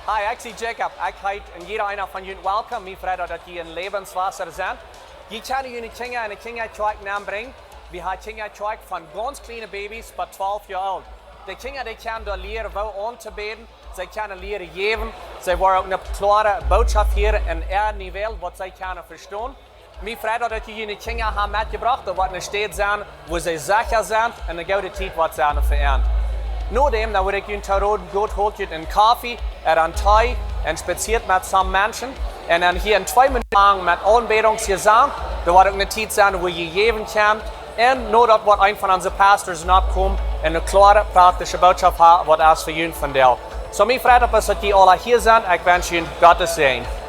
Hi, ik zie Jacob. Ik heet en jeder einer van jullie welkom. Mijn vrienden dat jullie in Lebenswasser zijn. Je kan jullie kinderen en de kindertreik nambrengen. We hebben kindertreik van ganz kleine baby's tot 12 jaar oud. De kinderen die kunnen door leren wel aan te beden. Zij kunnen leren geven. Zij worden ook een klare boodschap hier in er niveau wat zij kunnen verstaan. Mijn vrienden dat jullie kinderen hebben metgebracht. Dat wordt een stad zijn waar zij zeker zijn en de gouden tijd wat zij veranderen. Nadem, dan word ik jullie te roden goed holt je een koffie, een thee en spaziert met samen mensen. En dan hier in 2 minuten lang met aanbedingsgezang. Er wordt ook een tijd zijn waar je geven kan. En nadat wordt een van onze pastors opkomt en een klare praktische boodschap heeft wat als voor jullie vertelt. Zo mijn vrienden is dat jullie alle hier zijn. Ik wens jullie Gottes zegen.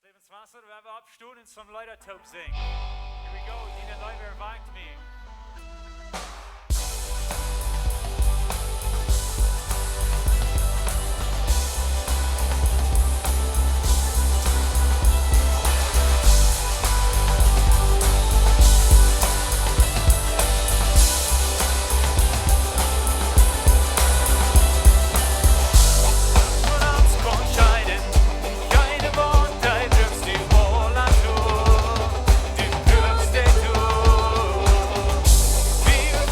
Lebenswasser, we hebben opstaan en some Leute taub singen. Here we go, die Leute erwartet mich. Vi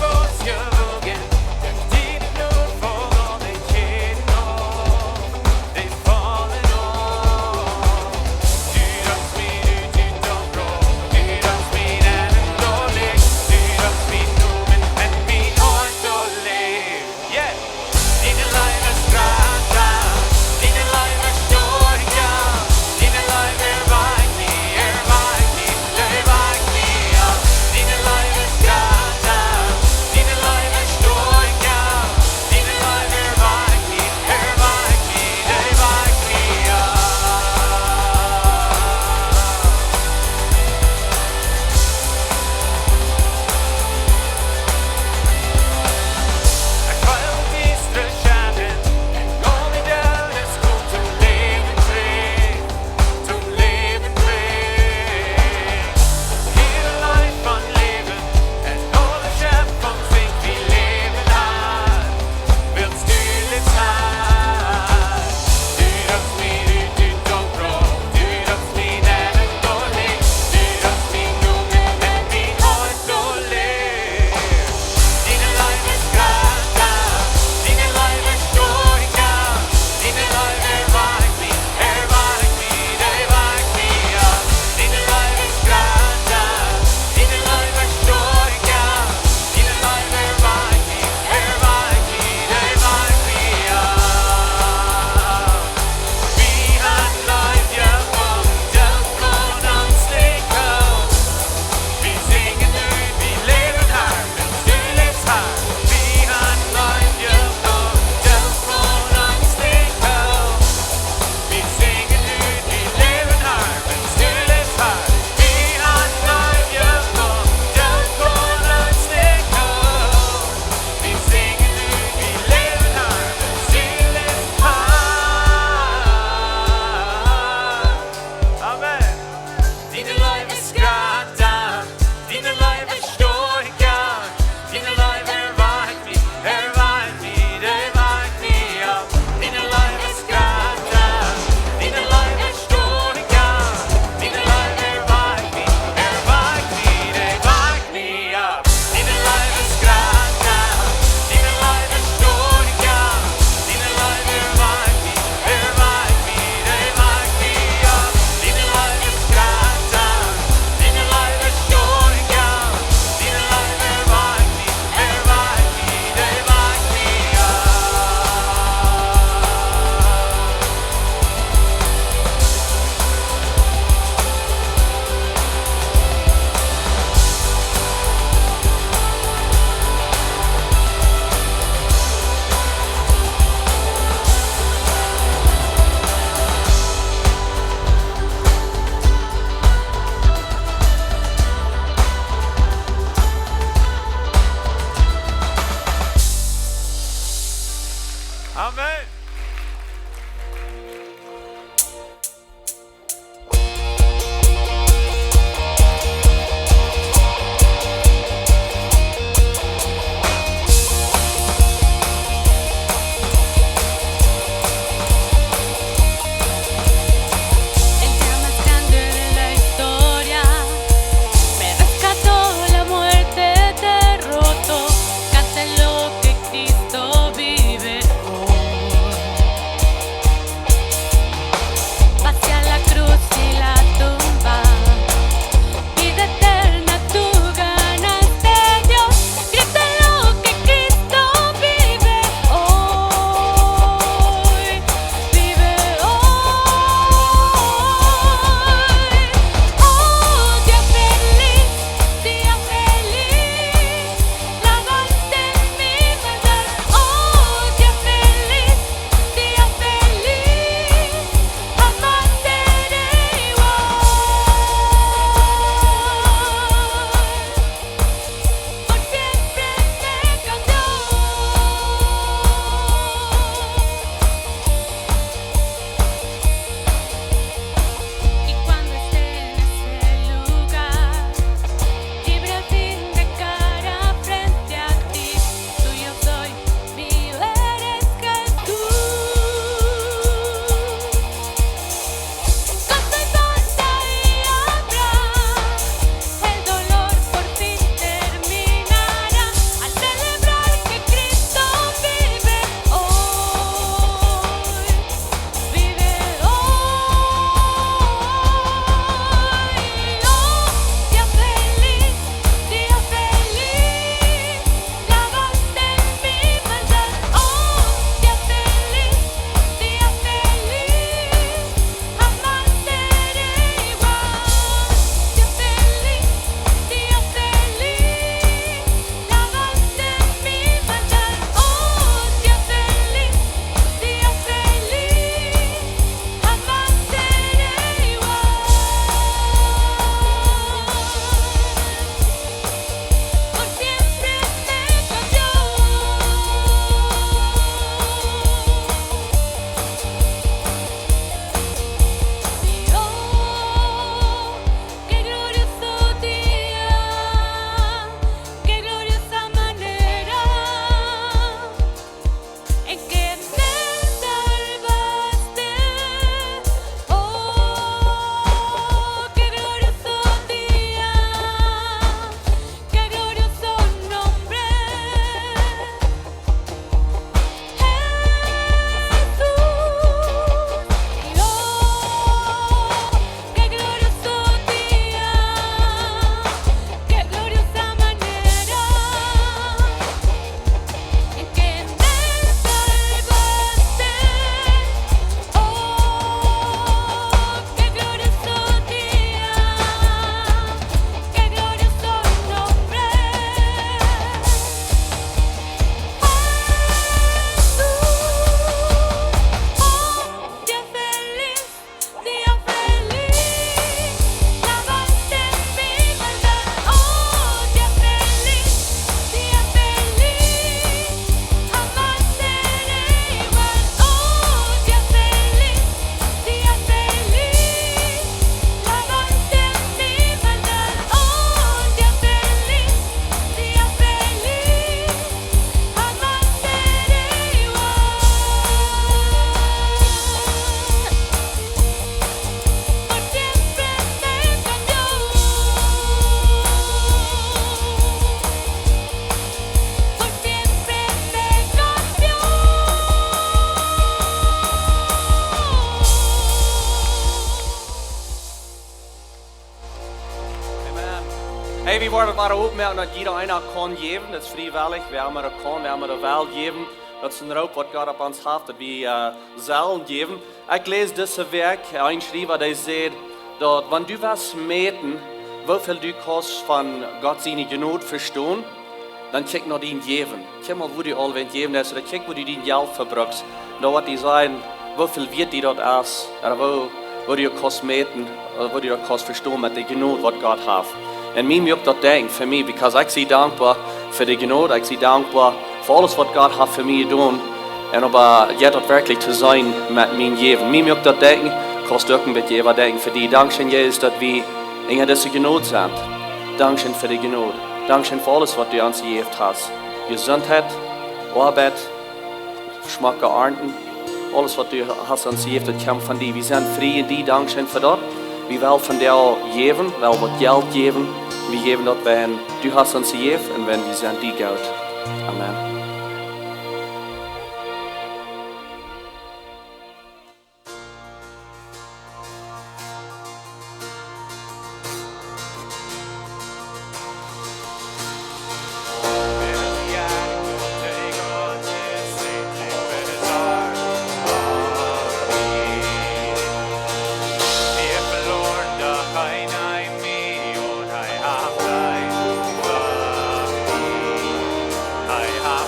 Hey, wir wollen maar opmerken dat jeder einer kan geben, dat is vrijwillig. We hebben er kan, we hebben er wel geven. Dat is een roep wat God op ons heeft, dat we zullen geven. Ik lees deze werk, een schrijver die zegt, dat wanneer du was meten, hoeveel du kost van God zijn genood verstaan, dan check naar die geven. Kijk maar, wo du al wilt geven is, dan check wo du die geld verbruikt. Dan wat die zijn, hoeveel wird die dat is, en wo du kost meten, wo du dat kost verstaan met de genood wat God heeft. En mij moet dat denken voor mij, because ik zie dankbaar voor de genood, ik zie dankbaar voor alles wat God heeft voor mij gedaan. En om je dat werkelijk te zijn met mijn leven. Mij moet dat denken, kost ook een beetje wat denken voor die. Dankzij Jezus dat we in deze genood zijn. Dankzij voor de genood. Dankzij voor alles wat du ons gegeven hast. Gezondheid, arbeid, schmakke arten. Alles wat du hast ons gegeven, dat komt van die. We zijn vrij in die, dankzij voor dat. We willen van jou geven, wel wat geld geven. We geven dat bij hen. Du hast ons gegeven en we zijn die goud. Amen. I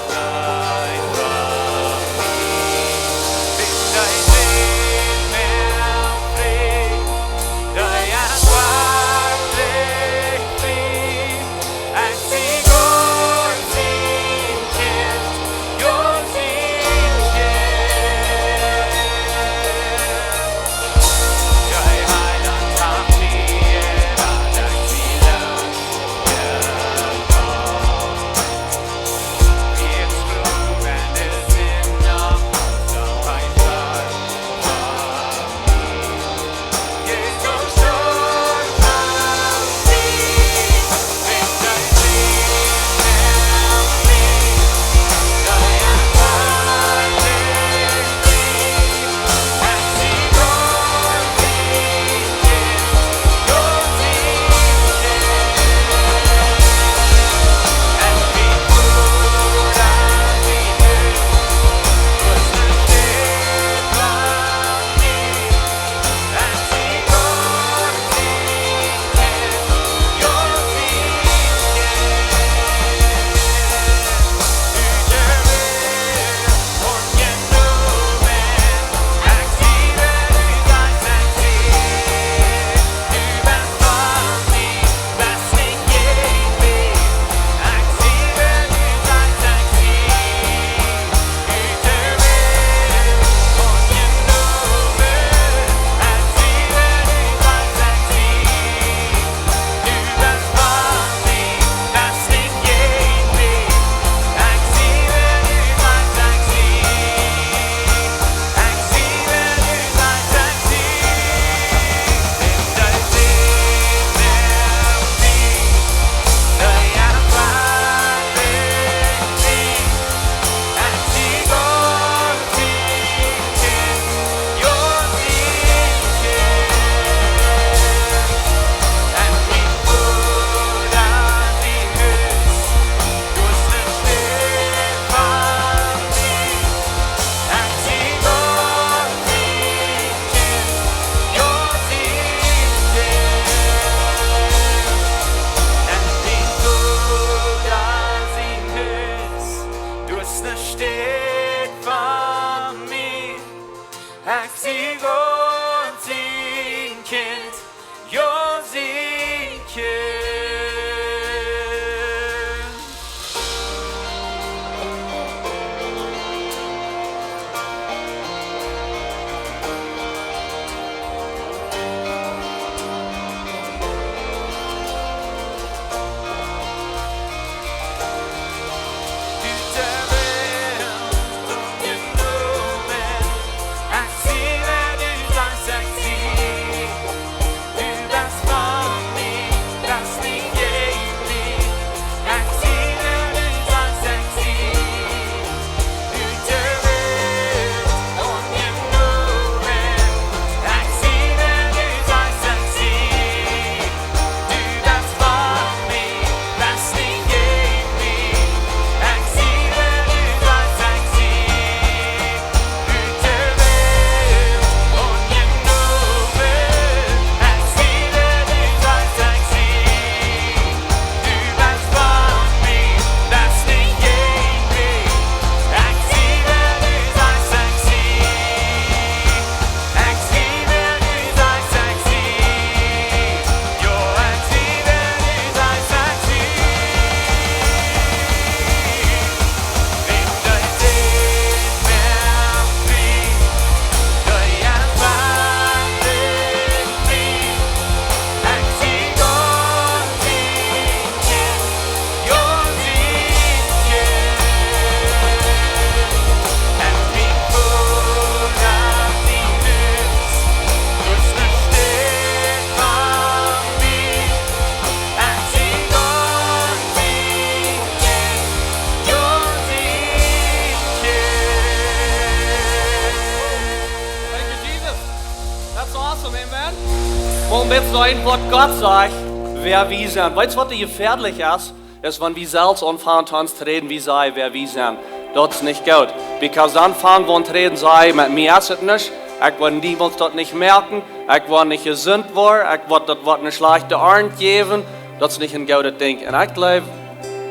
um jetzt sein, was Gott sagt, wer wir sind. Weißt du, was gefährlich ist? Ist, wenn wir selbst anfangen zu reden, wie sei, wer wir sind. Das ist nicht gut. Because dann fangen wir an zu reden, sei, mit mir ist es nicht. Ich will niemals das nicht merken. Ich will nicht gesund werden. Ich will das eine schlechte Ernte geben. Das ist nicht ein gutes Ding. Und ich glaube,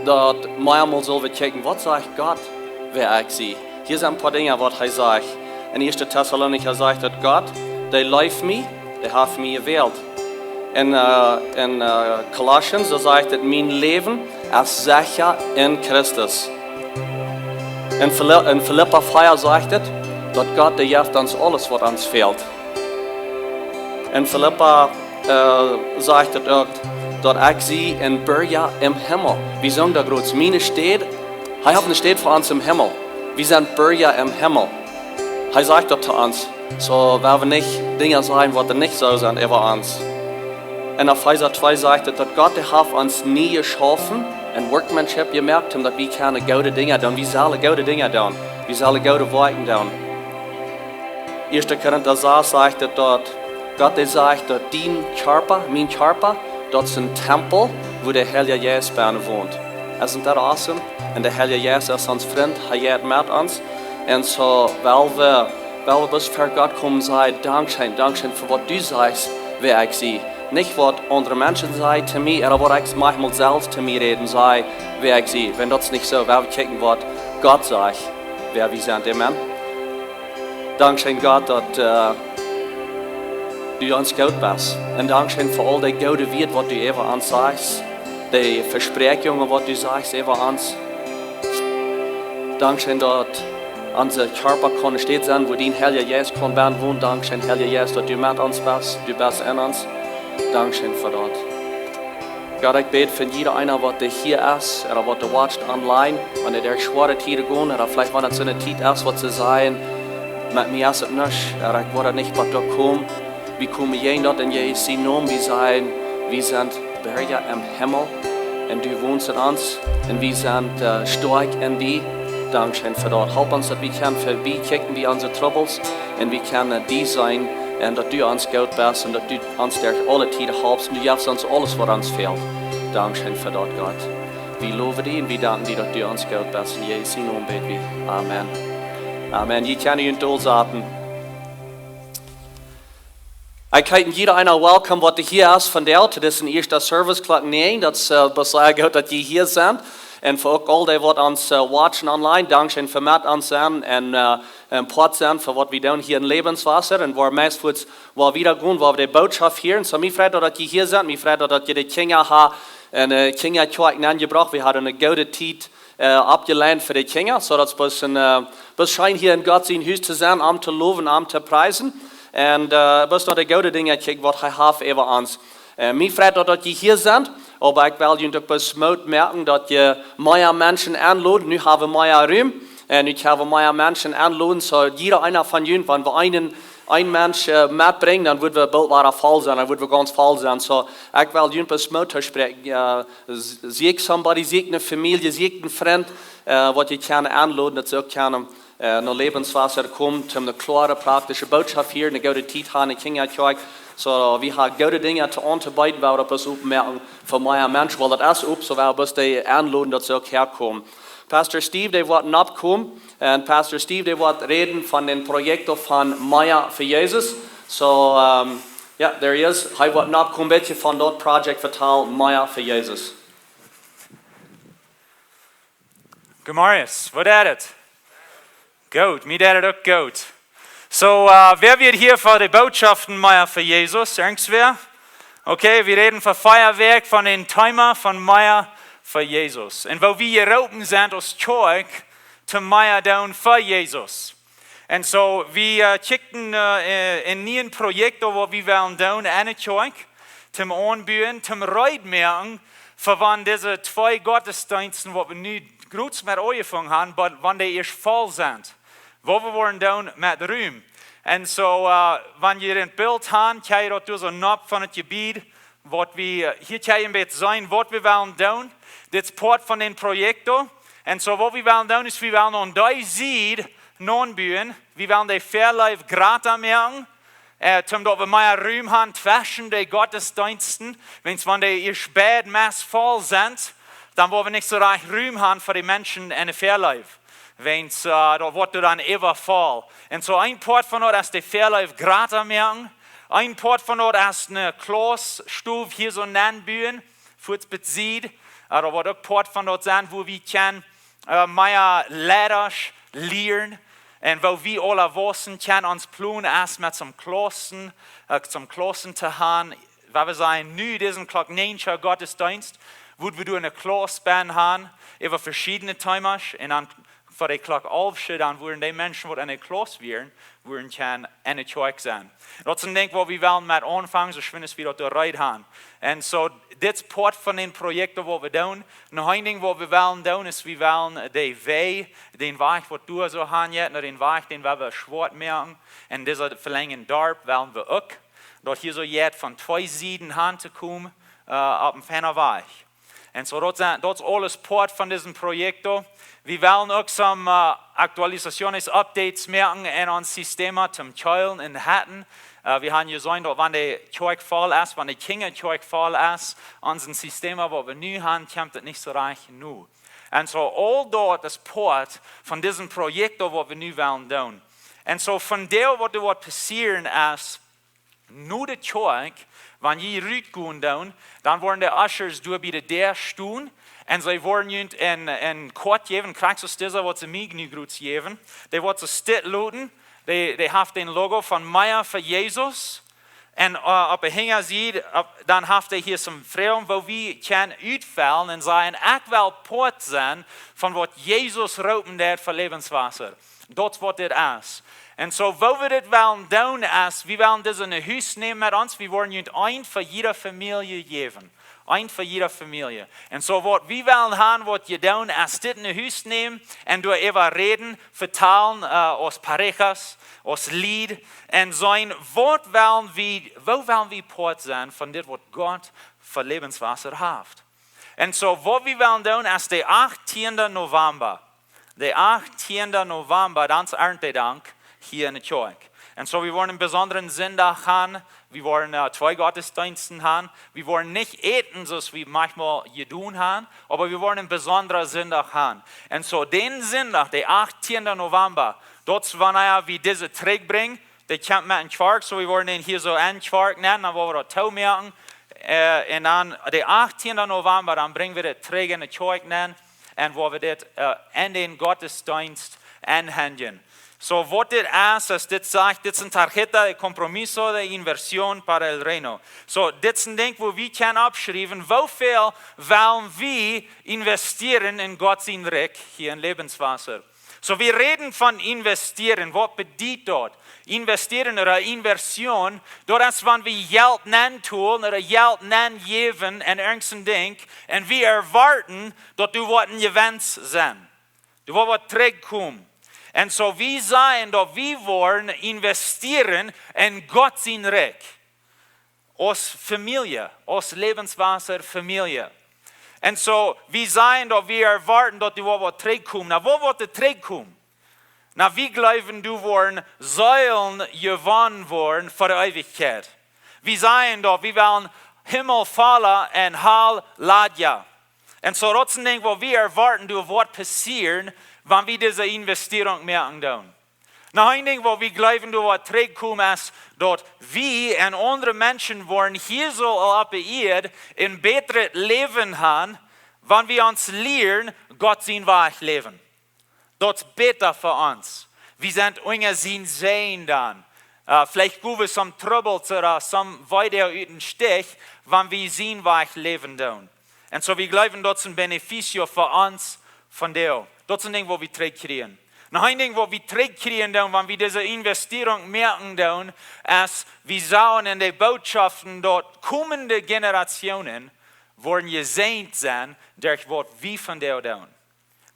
dass manchmal sollen wir checken, was sagt Gott, wer ich sehe. Hier sind ein paar Dinge, was er sagt. In 1. Thessalonicher sagt dass Gott, der liebt mich, der hat mich gewählt. In Colossians sagt dass mein Leben ist sicher in Christus. In Philippa 4 sagt dass Gott, der gibt uns alles, was uns fehlt. In Philippa sagt auch, dass ich sie in Bürger im Himmel. Wir sagen da groß, meine steht, er hat eine steht für uns im Himmel. Wir sind Bürger im Himmel. Er sagt das zu uns. So werden wir nicht Dinge sein, die nicht so sind über uns. In Epheser 2 sagt dass Gott der hat uns nie geschaffen, in Workmanship gemerkt haben, dass wir keine gute Dinge tun. Wir sollen gute Dinge tun. Wir sollen gute Worte tun. 1. Korinther 6 sagt dass Gott der sagt, dass mein Körper, das ist ein Tempel, wo der Heilige Jesus bei uns wohnt. Isn't that awesome? Und der Heilige Jesus ist uns Freund, er geht mit uns. Und so, weil wir bis vor Gott kommen, sagen, Dankeschön für was du sagst, wer ich sehe. Nicht, was andere Menschen sagen zu mir, aber was ich manchmal selbst zu mir reden, sei, wer ich sehe. Wenn das nicht so, werden wir checken, was Gott sagt, wer wir sind. Amen. Dankeschön Gott, dass du uns gut bist. Und Dankeschön für all die gute Werte, was du über uns sagst. Die Versprechungen, was du sagst über uns. Dankeschön, dass unser Körper kann steht sein, wo dein Heiliger Jesus kann werden wohnen. Dankeschön, Heiliger Jesus, dass du mit uns bist, du bist in uns. Dankeschön für das. Gott, ich bete für jeder einer, der hier ist, oder was du watcht online, wenn er der schwere Tiere gehen, oder vielleicht wenn es so eine Zeit ist, was zu sein, mit mir ist es nicht, oder ich will nicht, was da kommt. Wir kommen jeden dort in Jesu Namen, wir sind Bürger im Himmel, und du wohnst in uns, und wir sind stark in dir. Dankeschön für das. Help uns, dass wir vorbeikicken wie unsere Troubles, und wir können die sein, und dass du uns gut bist, und dass du uns durch alle Tiere helfst, und du gibst uns alles, was uns fehlt. Dankeschön für das, Gott. Wir loben dich, und wir danken dir, dass du uns gut bist. In Jesu Namen beten wir. Amen. Amen. Ich kann ihn durchsagen. Ich kann jeder einer welcome, was du hier hast von Daut. Das ist ein erster Service, Klock 9. Das ist sehr gut, dass die hier sind. Und für all die, die uns watchen online, Dankeschön für mit uns sein und Port sein, für was wir tun hier in Lebenswasser. Und wir meist wo wieder gehen, wo wir die Botschaft hören. So, mir freut, dass die hier sind. Mir freut, dass ihr die Kinder habt. Und die Kinder angebracht. Wir hatten eine gute Zeit abgelehnt für die Kinder. So, dass es scheint hier in Gott sein Haus zu sein, am zu loben, am zu preisen. Und bis noch die gute Dinge checken, was er hat über uns. Mir freut, dass die hier sind. Aber ich will Ihnen bis merken, dass ihr mehr Menschen anladen. Nu haben wir mehr Raum. Und ich habe mehr Menschen anladen. So jeder einer von Ihnen, wenn wir einen Mensch mitbringen, dann wird wir bald voll sein. Dann wird wir ganz voll sein. So ich will Ihnen bis sprechen. Sieg somebody, sieg eine Familie, sieg einen Freund, was ihr kann anladen, dass sie auch können. Nach Lebenswasser kommt, eine klare, praktische Botschaft hier, eine gute Zeit haben, eine Kinder. So, wir haben gute Dinge zu unterbreiten, weil wir das merken für mehr Menschen, weil das ist so, weil wir die anladen, dass sie auch herkommen. Pastor Steve, der wird abkommen, und Pastor Steve, der wird reden von den Projekten von Maya für Jesus. So, ja, there he is. Er wird abkommen, welche von dort Projekt verteilen, Maya für Jesus. Good morning. What at it? Goed, mir dat ook goed. So, wer wird hier für die Botschaften Meier für Jesus? Irgendwer? Okay, wir reden von Feuerwerk, von den Timer von Meier für Jesus. Und wo wir geroepen sind als Zeug, zu Meier down für Jesus. Und so, wir checken in ein Projekt, wo wir wollen down eine Zeug, zum Anbauen, zum Reitmerken, für wann diese zwei Gottesdiensten, wo wir nicht groß mit angefangen haben, aber wann die erst voll sind. Wo wir wollen down mit Ruhm. Und so, wenn ihr ein Bild habt, kann ihr das so Knopf von dem Gebiet, was wir hier ein bisschen sein, was wir wollen down. Das ist Part von den Projekten. Und so, was wir wollen down ist, wir wollen an die Seed non-bauen. Wir wollen die Verleih gratis machen. Zum dort wir mehr Ruhm haben zwischen den Gottesdiensten, wenn es ihr spät Mess voll sind, dann wollen wir nicht so reich Ruhm haben für die Menschen in der Fairlife. Wenn es dort wird dann immer voll. Und so ein Part von dort ist die Fairlife gratis merken, ein Part von dort ist eine Kloßstube hier so nennen, für das bezieht. Da wird auch Part von dort sein, wo wir können mehr Lehrer lernen. Und wo wir alle wissen, können uns planen, erstmal zum Klosten zu haben. Weil wir sagen, nu diesen Klock 9 Gottesdienst, wo wir eine Kloßbahn haben, über verschiedene Themen. Und dann für die Klock 11, dann würden die Menschen, die eine Kloß wären, würden können eine Zeug sein. Das ist ein Ding, wo wir wollen mit anfangen, so schön es wieder der Reit haben. Und so, das ist Part von den Projekten, die wir tun. Noch ein Ding, was wir wollen tun, ist, wir wollen den Weg, den du so haben jetzt, den Weg, den wir schwarz merken. Und dieser verlängern Dorf wollen wir auch. Dort hier so jetzt von 2 Seiten haben zu kommen, auf dem ferner Weg. Und so, das ist alles Part von diesem Projekt. Wir wollen auch some Aktualisationen, Updates merken in uns System zum Child in Heiden. Wir haben gesehen, dass wenn der Zeug voll ist, wenn der Kinderzeug voll ist, unser System, das wir neu haben, kommt das nicht so reich nu. Und so, all dort ist Part von diesem Projekt, das wir neu wollen tun. Und so, von dem, was dort passieren ist, nur der Zeug, wenn je rütgehen tun, dann wollen die Ushers durch wieder der stehen. Und sie wollen in Kort geben, kriegst du dieser, was sie mir nicht gut geben. Die wollen sie still lauten. Die haben den Logo von Meier für Jesus. Und ob er hinger sieht, dann haben die hier zum Freiraum, wo wir können uitfallen und sagen, ich will Port sein von was Jesus ropen der für Lebenswasser. Das wird das ist. Und so, wo wir das wollen tun, ist, wir wollen das in ein Haus nehmen mit uns, wir wollen ein für jede Familie geben. Ein für jede Familie. Und so, was wir wollen haben, was ihr tun, ist das in ein Haus nehmen und durch über reden, vertalen, aus Parejas, aus Lied, und sein, wo wollen wir Port sein von dem, was Gott für Lebenswasser hat. Und so, was wir wollen tun, ist der 18. November. Der 18. November, dann ist Erntedank hier in der Kirche. Und so, wir wollen einen besonderen Sonntag haben. Wir wollen 2 Gottesdienste haben. Wir wollen nicht eten, so wie manchmal getan haben, aber wir wollen einen besonderen Sonntag haben. Und so, den Sonntag, der 18. November, dort, wenn wir diese Träg bringen, der kommt mit einem Quark, so wir wollen den hier so einen Quark nennen, dann wollen wir das Tau merken. Und dann, der 18. November, dann bringen wir den Träg in den Quark nennen und wollen wir das in den Gottesdienst anhängen. So, was das ist, das sagt, das ist eine tarjeta de compromiso de inversión para el reino. So, das ist ein Ding, wo wir können abschreiben, wie viel wollen wir investieren in Gottes Reich hier in Lebenswasser. So, wir reden von investieren. Was bedeutet dort? Investieren oder Inversion, dort ist, wenn wir Geld nennen tun oder Geld nennen geben in irgendein Ding und wir erwarten, dass du was ein Event sein. Du was zurückkommen. Und so wir sagen, dass wir wollen investieren in Gottes Reich. Aus Familie, aus Lebenswasser Familie. Und so wir sagen, dass wir erwarten, dass du was zurückkommen. Na, wo wird der zurückkommen? Na, wir glauben, du wollen Säulen gewonnen worden für die Ewigkeit. Wir sagen, dass wir wollen Himmel fallen und Hall Ladja. Und so das ist ein Ding, wo wir erwarten, du was passieren, wenn wir diese Investierung merken. Noch ein Ding, wo wir glauben, du was zurückkommen ist, dass wir und andere Menschen wollen hier so auf der Erde ein besseres Leben haben, wenn wir uns lernen, Gott sein Weg leben. Das ist besser für uns. Wir sind unter sein Sehen dann. Vielleicht gibt es some Troubles oder some weiter in Stich, wenn wir sein Weg leben tun. Und so wir glauben, das ist ein Benefizio für uns von dir. Das ist ein Ding, wo wir zurückkriegen. Noch ein Ding, wo wir zurückkriegen, wenn wir diese Investierung merken, ist, wir schauen in den Botschaften, dort kommende Generationen wollen gesegnet sein, durch was wir von dir tun.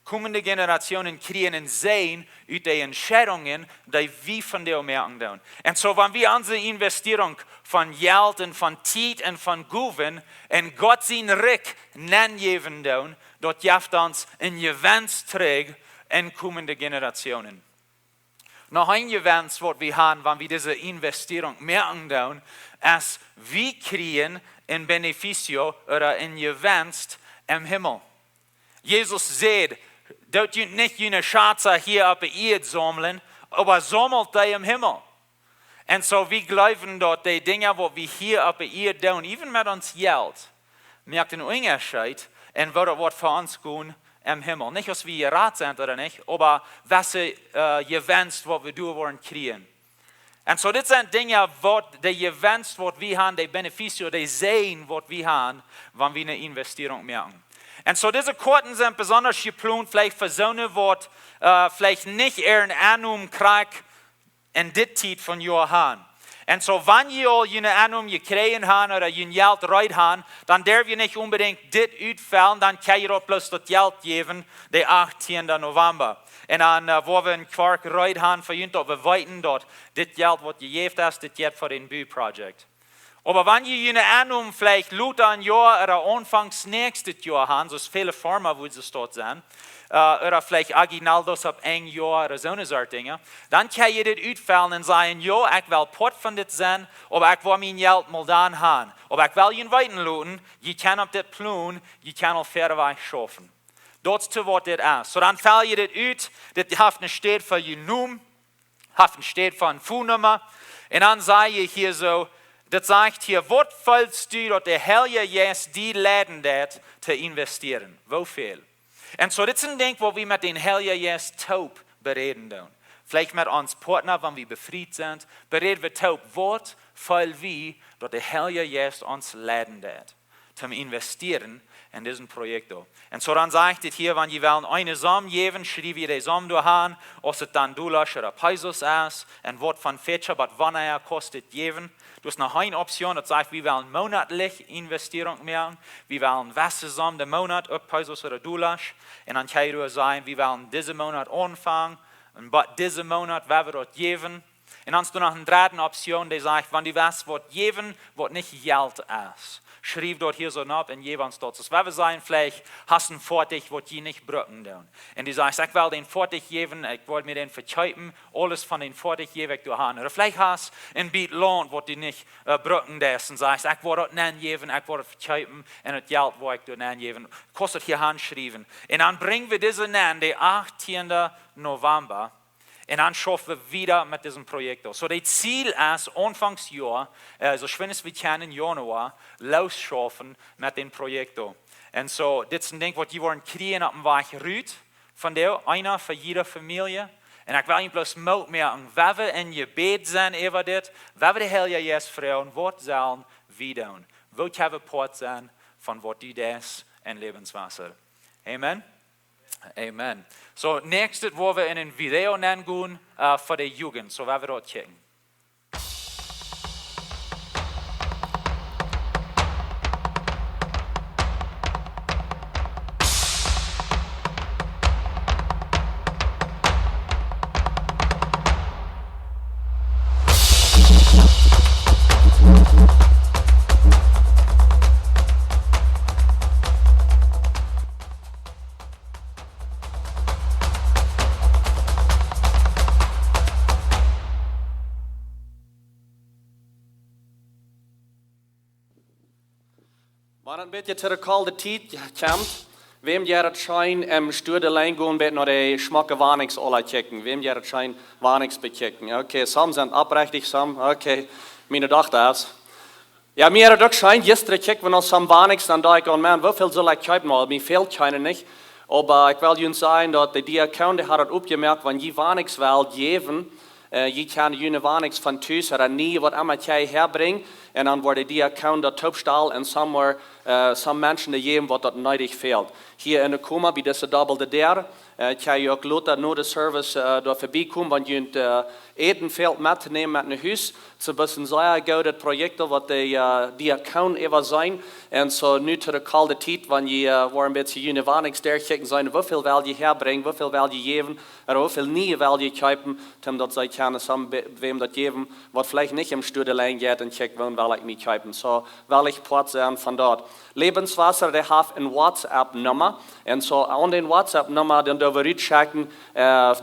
Kommende Generationen kriegen ein Sehen über die Entscheidungen, die wir von dir merken. Und so, wenn wir unsere Investierung von Geld und von Zeit und von Guven in Gott sein Reich nennen, dort hilft uns ein Gewinnsträger in kommende Generationen. Noch ein Event, was wir haben, wenn wir diese Investierung merken, dann, ist, wir kriegen ein Beneficio oder ein Event im Himmel. Jesus sagt, dort nicht eine Schatze hier auf der Erde sammeln, aber sammelt die im Himmel. Und so wir glauben dort, die Dinge, die wir hier auf der Erde tun, even mit uns Geld, merkt einen Unterschied und wird für uns gehen im Himmel. Nicht, dass wir rat sind oder nicht, aber was Events, was wir durch wollen kriegen. Und so das sind Dinge, die Events, die wir haben, die Beneficio, die sehen, was wir haben, wenn wir eine Investierung merken. Und so diese Karten sind besonders geplant, vielleicht für so eine Wort, vielleicht nicht eher ein Annum kriegt in der Zeit von Jahr haben. Und so, wenn ihr eine Annum gekriegt habt oder ein Geld rein habt, dann dürft ihr nicht unbedingt das ausfällen, dann könnt ihr auch bloß das Geld geben, der 18. November. Und dann, wo wir einen Quark rein haben, für uns, wir weiten dort, das Geld, was ihr gegeben habt, das Geld für den Büprojekt. Aber wenn ihr eine Annum vielleicht Luther ein Jahr oder anfangs nächstes Jahr habt, so viele Firmen, wo sie dort sind, oder vielleicht Aginaldos ab ein Jahr oder so eine Sorte Dinge, dann kann ihr das ausfällen und sagen, ja, ich will Port von das sein, aber ich will mein Geld mal dann haben. Aber ich will ihn weiten lassen, ich kann auf das planen, ich kann auf Fairweg schaffen. Dort zu was das ist. So dann fällt ihr das aus, das Haften steht für ihr Num, Haften steht für eine Phonennummer, und dann sage ich hier so, das sagt hier, was fällst du, dass der Herr Jesus die Läden hat, zu investieren? Wo viel? Und so, das ist ein Ding, wo wir mit den Herr Jesus taub bereden. Vielleicht mit uns Partner, wenn wir befreit sind, bereden wir taub, was fällt wie, dass der Herr Jesus uns Läden hat, zum Investieren in diesem Projekt. Und so dann sagt es hier, wenn ihr wollen eine Samen geben, schreibt ihr die Samen durch, ob es dann Dollars oder Pesos ist, und was von Fetcher, was wann er kostet geben. Du hast noch eine Option, das sagt, wir wollen monatlich Investierung machen, wir wollen was zusammen den Monat, ob Pesos oder Dollars, und dann kann du sagen, wir wollen diesen Monat anfangen, und diesen Monat werden wir dort geben. Und dann hast du noch eine dritte Option, die sagt, wenn du was geben, was nicht Geld ist. Schrieb dort hier so ab in jeweils dort. Das wäre sein, vielleicht hast du einen Fortig, was die nicht brücken tun. Und die sagst, ich will den Fortig geben, ich wollte mir den verkäufen, alles von den Fortig gebe ich durch. Oder vielleicht hast du ein Beat Lohn, was die nicht brücken das und sagst, ich wollte das nicht geben, ich wollte verkäufen und das Geld, was ich dir nicht geben. Kostet hier handschreiben. Und dann bringen wir diese Namen, den 18. November. Und dann schaffen wir wieder mit diesem Projekt. So, das Ziel ist, Anfangsjahr, so schön es wir können im Januar, losschaffen mit dem Projekt. Und so, das ist ein Ding, was die wollen kriegen auf dem Weg Rüt, von der, einer für jede Familie. Und ich will Ihnen bloß Mut merken, wenn wir in Gebet sind über das, wenn wir die Herr Jesus fragen, was sollen wir tun? Wo können wir Port sein von was die das in Lebenswasser? Amen. Amen. So, nächstes, wo wir in ein Video nennen, für die Jugend. So, werden wir dort checken. Maar een beetje ter kalde tijd komt, wem jij het schijn stuur de lijn gaan met naar de schmakke warnings alle checken. Wem jij het schijn warnings bechecken. Oké, some zijn oprechtig, some, oké, mijn dacht dat. Ja, mir hat auch scheint, gestern checken wir noch some warnings, dann da ich an man, wieviel soll ich kaufen, mal, mir fehlt keine nicht. Aber ich will Ihnen sagen, dass die Account hat das aufgemerkt, wenn die warnings will geben, je kan je warnings van thuis er nie wat immer jij herbrengt en dan worden die account dat topstal en some mensen die geven wat dat nodig fehlt. Hier in de Koma bij deze double der, kan je ook later na de service door voorbij komen, want je eten fehlt met te nemen met naar huis. Zo bisschen sehr gute Projekte, wat die account even zijn. En zo nu te de kalde tijd, wanneer je een beetje je warnings der checken zijn, hoeveel wil je herbrengen, hoeveel wil je geven, en hoeveel niet wil je kopen, omdat zij kunnen samen wem dat geven, wat vielleicht niet im Studielijn gaat en checken, wil ik niet kopen. Zo wil ik port zijn van dat. Lebenswasser, der hat eine WhatsApp-Nummer. Und so an den WhatsApp-Nummer, dann dürfen wir checken,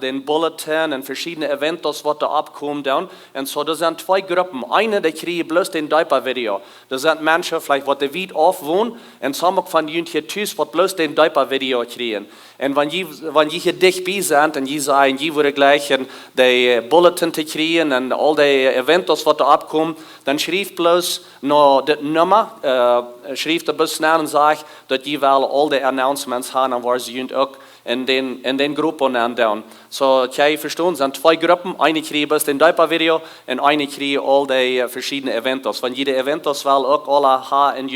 den Bulletin und verschiedene Eventos, was da abkommt. Und so, das sind zwei Gruppen. Eine, die kriegt bloß den Diaper-Video. Das sind Menschen, vielleicht, die weit aufwohnen. Und some von ihnen hier tüß, die bloß den Diaper-Video kriegen. Und wenn die hier dicht bei sind, und die sagen, die würde gleich die Bulletin zu kriegen und all die Eventos, was da abkommt, dann schrieb bloß noch die Nummer, schrieb da bis nach und sagt, dass die wel all die Announcements haben, und war sie auch in den Gruppen dann. So, ich verstehe, es sind zwei Gruppen, eine kriegt bis den Diaper-Video und eine kriegt all die verschiedenen Eventos. Wenn jede Eventos wel auch alle haben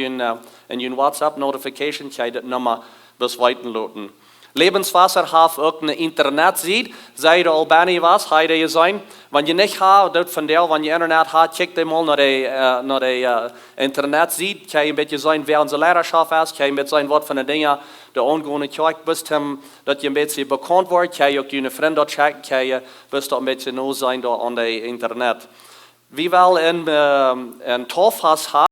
in ihren WhatsApp-Notification, kann ich die Nummer bis weiterleiten. Lebenswasser hat auch eine Internetseite, sei der Albani was, Heiden je sein. Wenn ihr nicht habt, dort von der, wenn ihr Internet habt, checkt mal nach der Internetseite, kann ein bisschen sein, wer unsere Lehrerschaft ist, kann ein bisschen sein, was von den Dingen, der angehende Kirche bist, dass ihr ein bisschen bekannt wird, kann ihr auch deine Freunde dort checken, kann ihr bist ein bisschen neu sein da an der Internet. Wie wir in Torfhaus haben,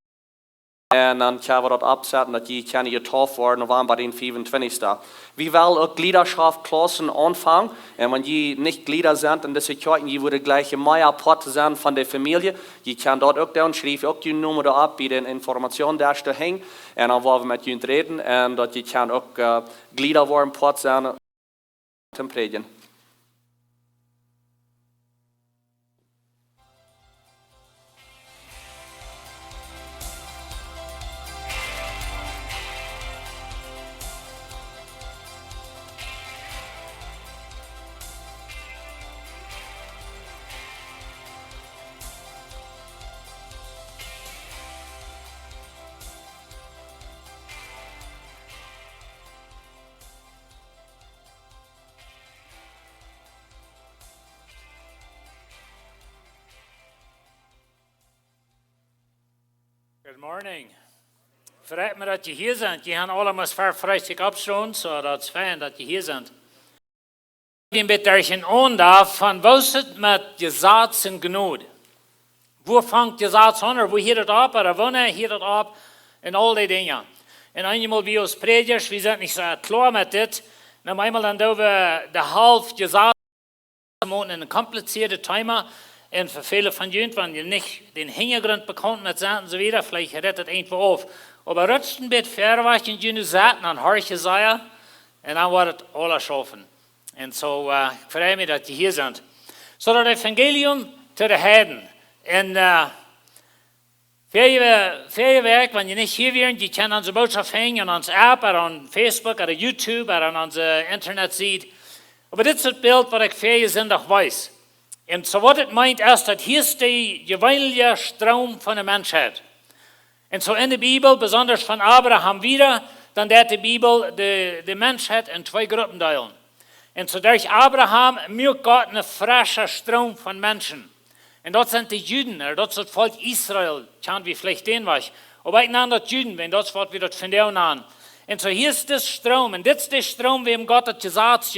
und dann können wir das absetzen, dass die können getauft werden, November den 25. Wir wollen auch Gliederschaftsklassen anfangen. Und wenn die nicht Glieder sind, in diese Kirchen, die würde gleich ein Part sein von der Familie. Die können dort auch da, schrieb auch die Nummer da ab, bei den Informationen, da da hängen. Und dann wollen wir mit ihnen reden, und dass die können auch Glieder werden, Part sein, zum Predigen. Good morning. Freut mich, dass ihr hier seid. Die haben alle mal verfreizig abgeschaut, so das ist fein, dass ihr hier seid. Ich bitte euch in Ondarf von was ist mit Jesaz und Gnade? Wo fängt Jesaz an, oder wo hört das ab, oder wann hört das ab, und all die Dinge. Und einmal wie uns Predigers, wir sind nicht so klar mit das, und einmal dann da wir der halb Jesaz in ein kompliziertes Thema. Und für viele von euch, wenn ihr nicht den Hintergrund bekommt mit Sachen und so weiter, vielleicht rettet irgendwo auf. Aber rutscht ein bisschen verweicht in die Sachen, dann horche sei, und dann wird es alles schaffen. Und so ich freue mich, dass ihr hier seid. So, das Evangelium zu den Heiden. Und für Werk, wenn ihr nicht hier wären, die können unsere Botschaft hängen an unserer App, oder an Facebook, oder YouTube, oder an unserer Internetseite. Aber das ist das Bild, was ich für ihr sind, auch weiß. Und so was es meint ist, dass hier ist der gewöhnliche Strom von der Menschheit. Und so in der Bibel, besonders von Abraham wieder, dann wird die Bibel die Menschheit in zwei Gruppen teilen. Und so durch Abraham mögt Gott einen frischen Strom von Menschen. Und dort sind die Juden, oder dort ist das Volk Israel, kann wie vielleicht den was. Aber ich nenne das Juden, wenn das Wort wieder von der an. Und so hier ist das Strom, und das ist der Strom, wie ihm Gott hat gesagt,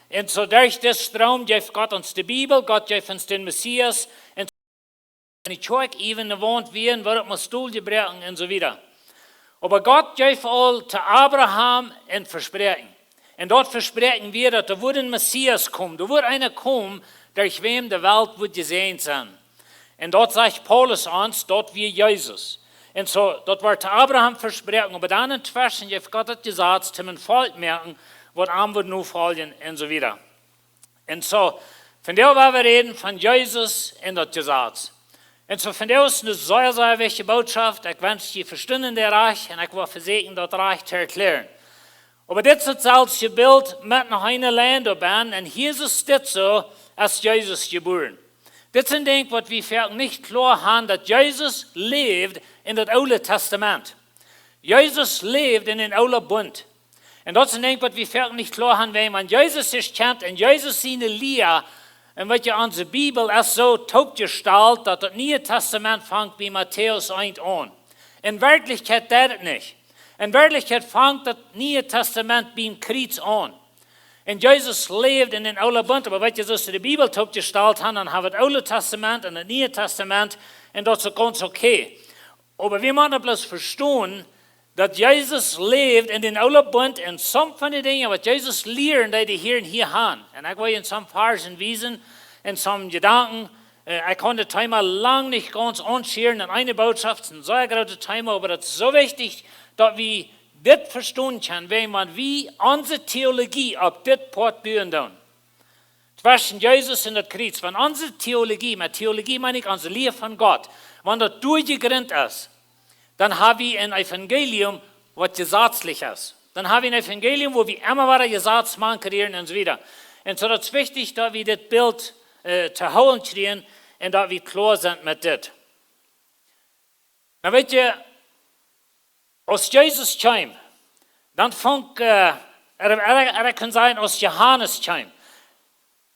und so durch das Strom gibt Gott uns die Bibel, Gott gibt uns den Messias. Und die Kirche even gewohnt werden, wird man Stuhl gebrochen und so weiter. Aber Gott gibt all zu Abraham ein Versprechen. Und dort versprechen wir, dass da wird ein Messias kommen. Da wird einer kommen, durch wem die Welt wird gesehen sein. Und dort sagt Paulus uns, dort wie Jesus. Und so, dort wird zu Abraham versprechen. Aber dann inzwischen gibt Gott das gesagt, zum ein Volk merken, was am wird nur folgen und so weiter. Und so, von der wollen wir reden, von Jesus und das Jesaz. Und so, von der ist eine sehr, sehr wichtige Botschaft. Ich wünsche die verstehen der Reich, und ich will versuchen, das Reich zu erklären. Aber das ist als Bild mit noch einer Land oben, und hier ist es so, als Jesus geboren. Das ist ein Ding, was wir nicht klar haben, dass Jesus lebt in das Alte Testament. Jesus lebt in den Alten Bund. Und das ist ein Ding, was wir nicht klar haben, wenn Jesus sich kennt und Jesus seine Lehre, und was ja unsere Bibel ist so taubgestellt, dass das Neue Testament fängt wie Matthäus 1 an. In Wirklichkeit tut es nicht. In Wirklichkeit fängt das Neue Testament beim Kreuz an. Und Jesus lebt in den Alten Bund, aber was Jesus die Bibel taubgestellt hat, dann haben wir das Alte Testament und das Neue Testament, und das ist ganz okay. Aber wir müssen bloß verstehen, dat Jezus leeft in den oude bund en soms van de dingen wat Jezus leert, dat die hier gaan. En ik wil je in soms versen wijzen, in soms gedanken. Ich konnte das Thema lang nicht ganz anscheren in eine Botschaft, ein sehr großes Thema, aber das ist so wichtig, dass wir das verstehen können, wenn man wie unsere Theologie auf das Port bauen tun. Zwischen Jesus und das Kreuz, wenn unsere Theologie, mit Theologie meine ich unsere Lehre von Gott, wenn das durchgegrinnt ist, dann haben wir ein Evangelium, was gesetzlich ist. Dann haben wir ein Evangelium, wo wir immer wieder Gesetz machen können und so weiter. Und so ist es wichtig, dass wir das Bild zu holen kriegen und dass wir klar sind mit das. Na weet je, als Jesus kwam, dann fängt, kann sein, als Johannes kwam.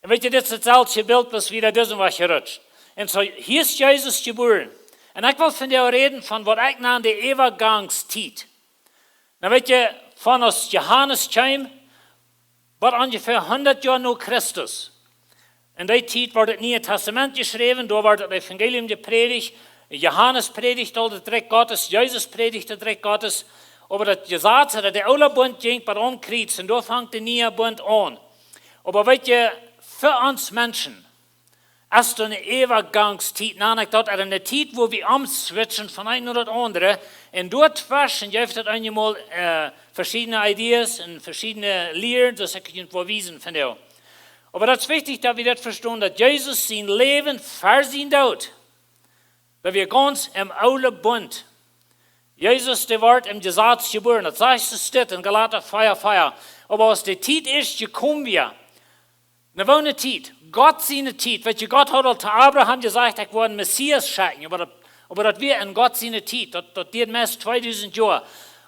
En weet je, dit is hetzelfde beeld als wie dat is en wat je rutscht. En zo, hier is Jezus geboren. En ik wil van jou reden van wat ik naam de Übergangstijd. Nou weet je, van als Johannes kwam, wat ongeveer 100 jaar na Christus. In die tijd wordt het Nieuwe Testament geschreven, daar wordt het Evangelium gepredigt. Johannes predigt al het Recht Gottes, Jezus predigt het Recht Gottes. Aber das Gesetz, dat de oude bund ging bei Onkreuz, en daar fängt de nieuwe bund an. Aber weet je, für uns Menschen ist es eine Übergangszeit, nämlich dort eine Zeit, wo wir umswitchen von einem oder das andere. Und dort zwischen gibt es einmal verschiedene Ideen und verschiedene Lehren, das ich Ihnen vorwiesen von dir. Aber das ist wichtig, dass wir das verstehen, dass Jesus sein Leben versehen hat. Dass wir ganz im alten Bund. Jesus, der wird im Gesetz geboren. Das heißt es steht in Galater 4,4. Aber aus der Zeit ist gekommen wir. Eine wonne Zeit. Gott seine Zeit. Weil Gott hat auch zu Abraham gesagt, ich werde Messias schicken. Aber das wir in Gott seine Zeit. Das geht meist 2000 Jahre.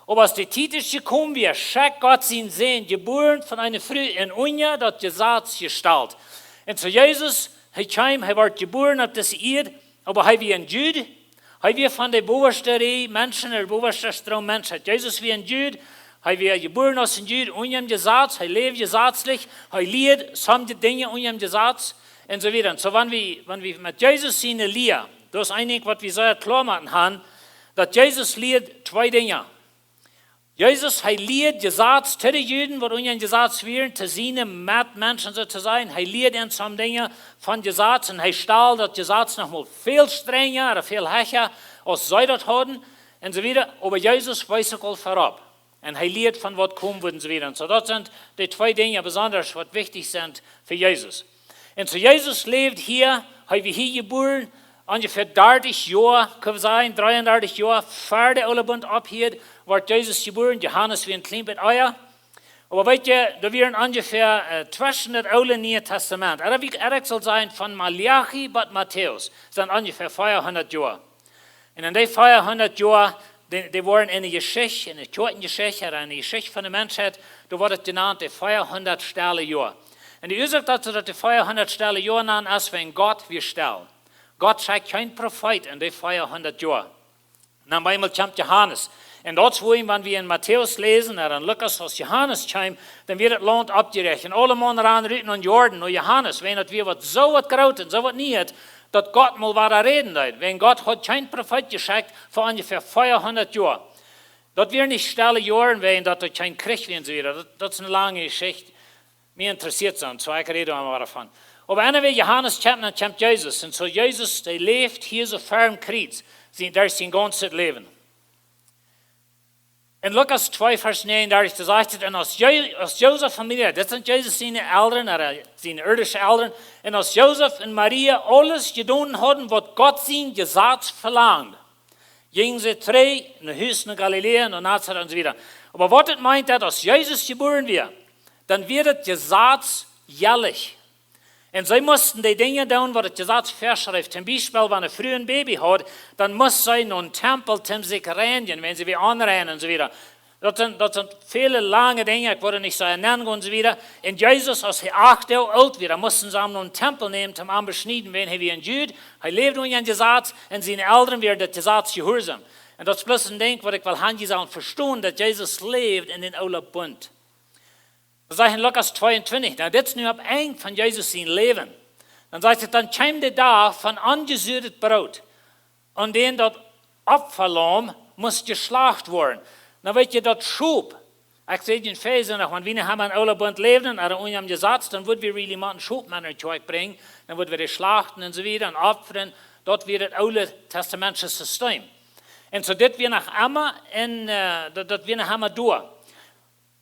Aber aus der Zeit ist gekommen wir. Schickt Gott sein Sohn, geboren von einer Frau in Unja, das Gesetz gestaltet. Und zu Jesus, er kam, er wird geboren auf dieser Erde, aber er war ein Jude. Er war von der Boversterei Menschen, der Boversterstrom Menschheit. Jesus war ein Jude. Er war geboren aus dem Jude, unter dem Gesetz. Er lebt gesetzlich. Er lehrt solche Dinge unter dem Gesetz. Und so weiter. Und so, wenn wir mit Jesus seine Lehre, das ist eigentlich, was wir sehr klar machen haben, dass Jesus lehrt zwei Dinge. Jesus, er lehrt Gesetz zu den Juden, die unter dem Gesetz wären, zu seinen Mitmenschen so zu sein. Er lehrt ihnen some Dinge von Gesetz und er stellt das Gesetz noch mal viel strenger oder viel höher, als sie das hatten und so weiter. Aber Jesus weiß auch vorab. Und er lehrt von was kommen wird und so weiter. Und so, das sind die zwei Dinge besonders, was wichtig sind für Jesus. Und so, Jesus lebt hier, er ist hier geboren, ungefähr 30 Jahre, kann man sagen, 33 Jahre vor der Ollebund abhielt, wird Jesus geboren. Johannes wie ein klein bisschen Eier. Aber weißt du, da wären ungefähr zwischen das Alte und Neue Testament. Er soll sein von Malachi bis Matthäus. Das sind ungefähr 400 Jahre. Und in den 400 Jahren, die waren eine Geschichte, eine Totengeschichte, eine Geschichte von der Menschheit, da wurde es genannt, die 400 Stelle Jahre. Und die Ursache dazu, dass die 400 Stelle Jahre genannt ist, wenn Gott wir stellt. Gott schickt kein Prophet in die 400 Jahre. Und dann einmal kommt Johannes. Und dort, wenn wir in Matthäus lesen, oder in Lukas, als Johannes kommt, dann wird das Land abgerechnet. Alle Männer anreden und Jordan, nur Johannes, wenn wir was so was groß und so was nicht, dass Gott mal was reden wird. Wenn Gott hat kein Prophet geschickt für ungefähr 400 Jahre. Das wird nicht stille Jahre, wenn das kein Krieg werden so wieder. Das ist eine lange Geschichte. Mir interessiert es, so ich rede einmal davon. Aber anyway, Johannes kommt, dann kommt Jesus. Und so Jesus, der lebt hier so fern im Kreuz. Der ist sein ganzes Leben. In Lukas 2, Vers 39, da sagt es, und aus Josef Familie, das sind Jesus seine Eltern, oder seine irdische Eltern, und aus Josef und Maria alles getan hatten, was Gott sein Gesetz verlangt. Gingen sie drei in den Hüsten in Galiläa und Nazareth und so weiter. Aber was das meint, dass Jesus geboren wird, dann wird das Gesetz jährlich. Und sie mussten die Dinge tun, was das Gesetz verschreibt. Zum Beispiel, wenn früh ein Baby hat, dann muss sie in einen Tempel zum sich reinigen, wenn sie wie anrennen und so weiter. Das sind viele lange Dinge, ich würde nicht so nennen und so weiter. Und Jesus, als er 8 Jahre alt wird, mussten sie ihn in einen Tempel nehmen, zum beschneiden, wenn er wie ein Jude. Er lebt unter dem Gesetz und seine Eltern werden das Gesetz gehorsam. Und das ist bloß ein Ding, was ich will haben, verstehen, dass Jesus lebt in den alten Bund. Das sagt in Lukas 22, das ist nur ein von Jesus sein Leben. Dann sagt er, dann kam der Tag von angesüßtes Brot. Und den dort Opferlamm muss geschlacht werden. dan weet je dat schub. Ik zei in Fezen nog, want we hebben een oude bund leven, en we hebben gezegd, dan moeten we really maar een schub naar het kerk brengen, dan moeten we de slachten en zo weer, en offeren, dat weer het oude testamentische systeem. En zo dit weer nog immer, en dat weer nog immer door.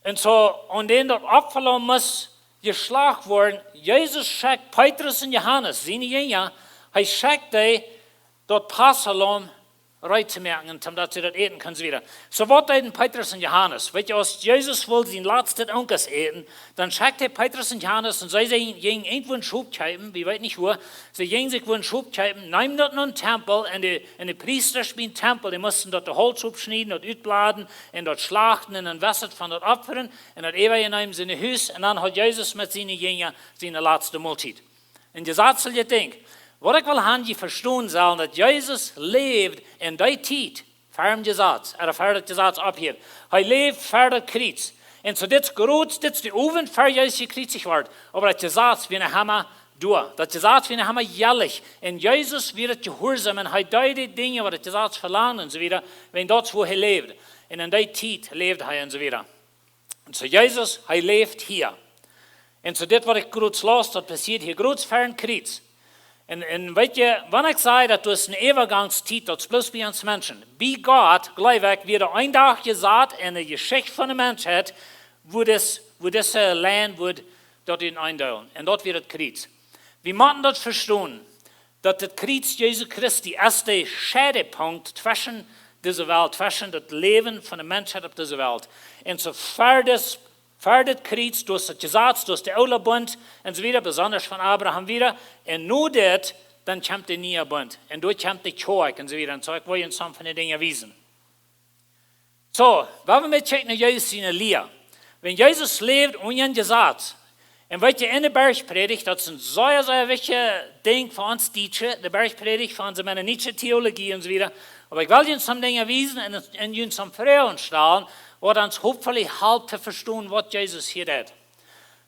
En zo, en dan dat opgelopen moest, geslacht worden, Jezus schickt Petrus en Johannes, zie je ja, hij schickt die dat Passalom recht zu merken, damit sie das eten können wieder. So was deden Petrus und Johannes. Weet je, als Jesus will sein letztes Onkels eten, dann schickt er Petrus und Johannes und sie gingen irgendwo einen Schub schreiben, wie weiß nicht wo, sie gingen sich wo einen Schub schreiben, nehmen dort noch einen Tempel, und die Priester spielen Tempel, die mussten dort den Holz abschneiden, dort utbladen, und dort schlachten, und dann wässert von dort opfern, und dort ewig nehmen sie in ein Haus, und dann hat Jesus mit seinen Jüngern seine letzte Mahlzeit. Und je sagt je denkt, wat ik wil gaan je verstaan zal, dat Jezus leeft in die tijd, voor Jesaz, voor dat Jesaz op hier. Hij leeft voor dat kruis. En zo dit is groot, dit is de oven voor Jezus kruisig wordt. Maar dat Jesaz weer een hammer door. Dat Jesaz weer een hammer jellig. En Jezus weer het gehoorzaam. En hij deed die dingen wat het Jesaz verlangt en zo weer. Want dat is waar hij leefde. En in die tijd leefde hij en zo weer. En zo Jezus, hij leeft hier. En zo dit wat ik groot las, dat passiert hier groot voor een kruis. En weet je, wanneer ik zei dat is een overgangstijd, dat is plus bij ons mensen. Bij God, geloof ik, weer een dag gezegd en de geschichte van de mensheid, wo deze land wordt dat in eindelen. En dat weer het kruis. We moeten dat verstaan, dat het kruis Jezus Christi is de scheidepunt tussen deze wereld, tussen het leven van de mensheid op deze wereld. En zo voor dit kruis, door het Jesaz, door de oude bund, en zo weer, besonders van Abraham weer. En nu dit, dan komt de nieuwe bund. En door komt de kerk, en zo weer. En zo, ik wil je some van de dingen wijzen. Zo, waar we met kijken naar Jezus in de leer. Wenn Jezus leeft onder Jesaz, en weet je, in de bergpredigt, dat is een zeer wichtig ding voor ons teachen, de bergpredigt van onze Mennonitische theologie en zo weer. Maar ik wil je some dingen wijzen en je some vragen stellen, wat ons hopelijk helpt te verstaan wat Jezus hier deed.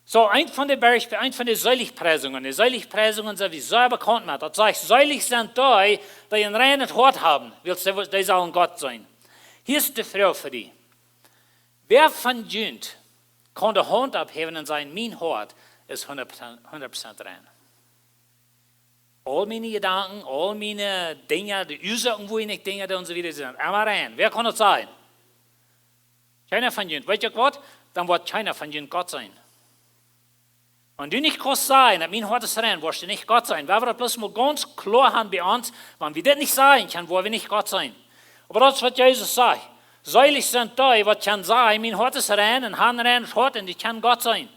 So, een van de Seiligpreisungen zijn wie sehr bekannt met. Dat zegt, seilig zijn die een rein hart hebben, wil die zullen God zijn. Hier is de vraag voor die. Wer van jullie kan de hand opheffen en zeggen, mijn hart is 100% rein. Al mijn gedanken, al mijn dingen, de ursachen, wo ik dingen en zo weer zijn, allemaal rein. Wer kan het zijn? Keiner von jullie. Weet je wat? Dan wordt keiner van jullie God zijn. En du niet kan zeggen, dat mijn hart is rein, wordt je niet God zijn. We hebben dat bloß mal ganz klar haben bij ons, want we dit niet zeggen kan, waar we niet God zijn. Maar dat is wat Jezus zegt. Seilig zijn die, wat kan zeggen, mijn hart is rein, en han rein is hart, en die kan God zijn.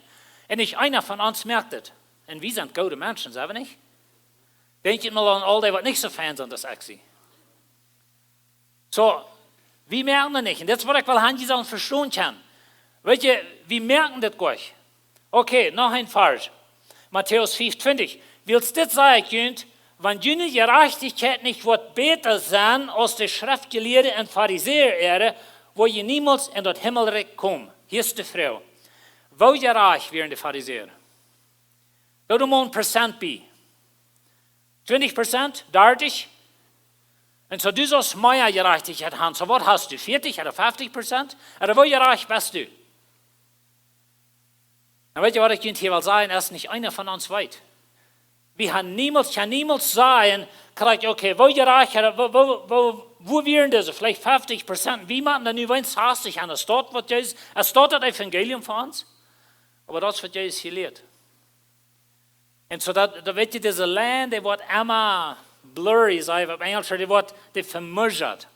En niet einer van ons merkt het. En we zijn goede mensen, zijn we niet? Denk je mal aan al die wat niet zo fijn zijn, dat actie. Zo, we merken dat niet. En dat is wat ik wel handjes aan verstaan kan. Weet je, we merken dat goed. Oké, nog een vers. Matthäus 5,20. Willst dit zeggen, kind, wenn jullie gerechtigheid niet wat beter zijn als de schriftgeleerden en fariseer ere, wo je niemals in dat himmelrijk komt. Hier is de vrouw. Wou je reich weer in de fariseer? Doe er maar een procent bij. 20%? 30%? En zo du zoals meer gerechtigheid hebben. So wat hast du? 40 oder 50%? Oder wo gerecht bist du? Dan weet je wat ik je hier wil zeggen? Er is niet einer van ons weet. We gaan niemals sagen, okay, wo gerecht, wo wären das? Vielleicht 50%. Wie machen das nu wens hastig an? Es steht das Evangelium für uns. Aber das ist, was Jesus hier lehrt. Und so, da weet je, diese Land, die wordt immer blurry, zei je op Engels, die wordt vermuzzeld.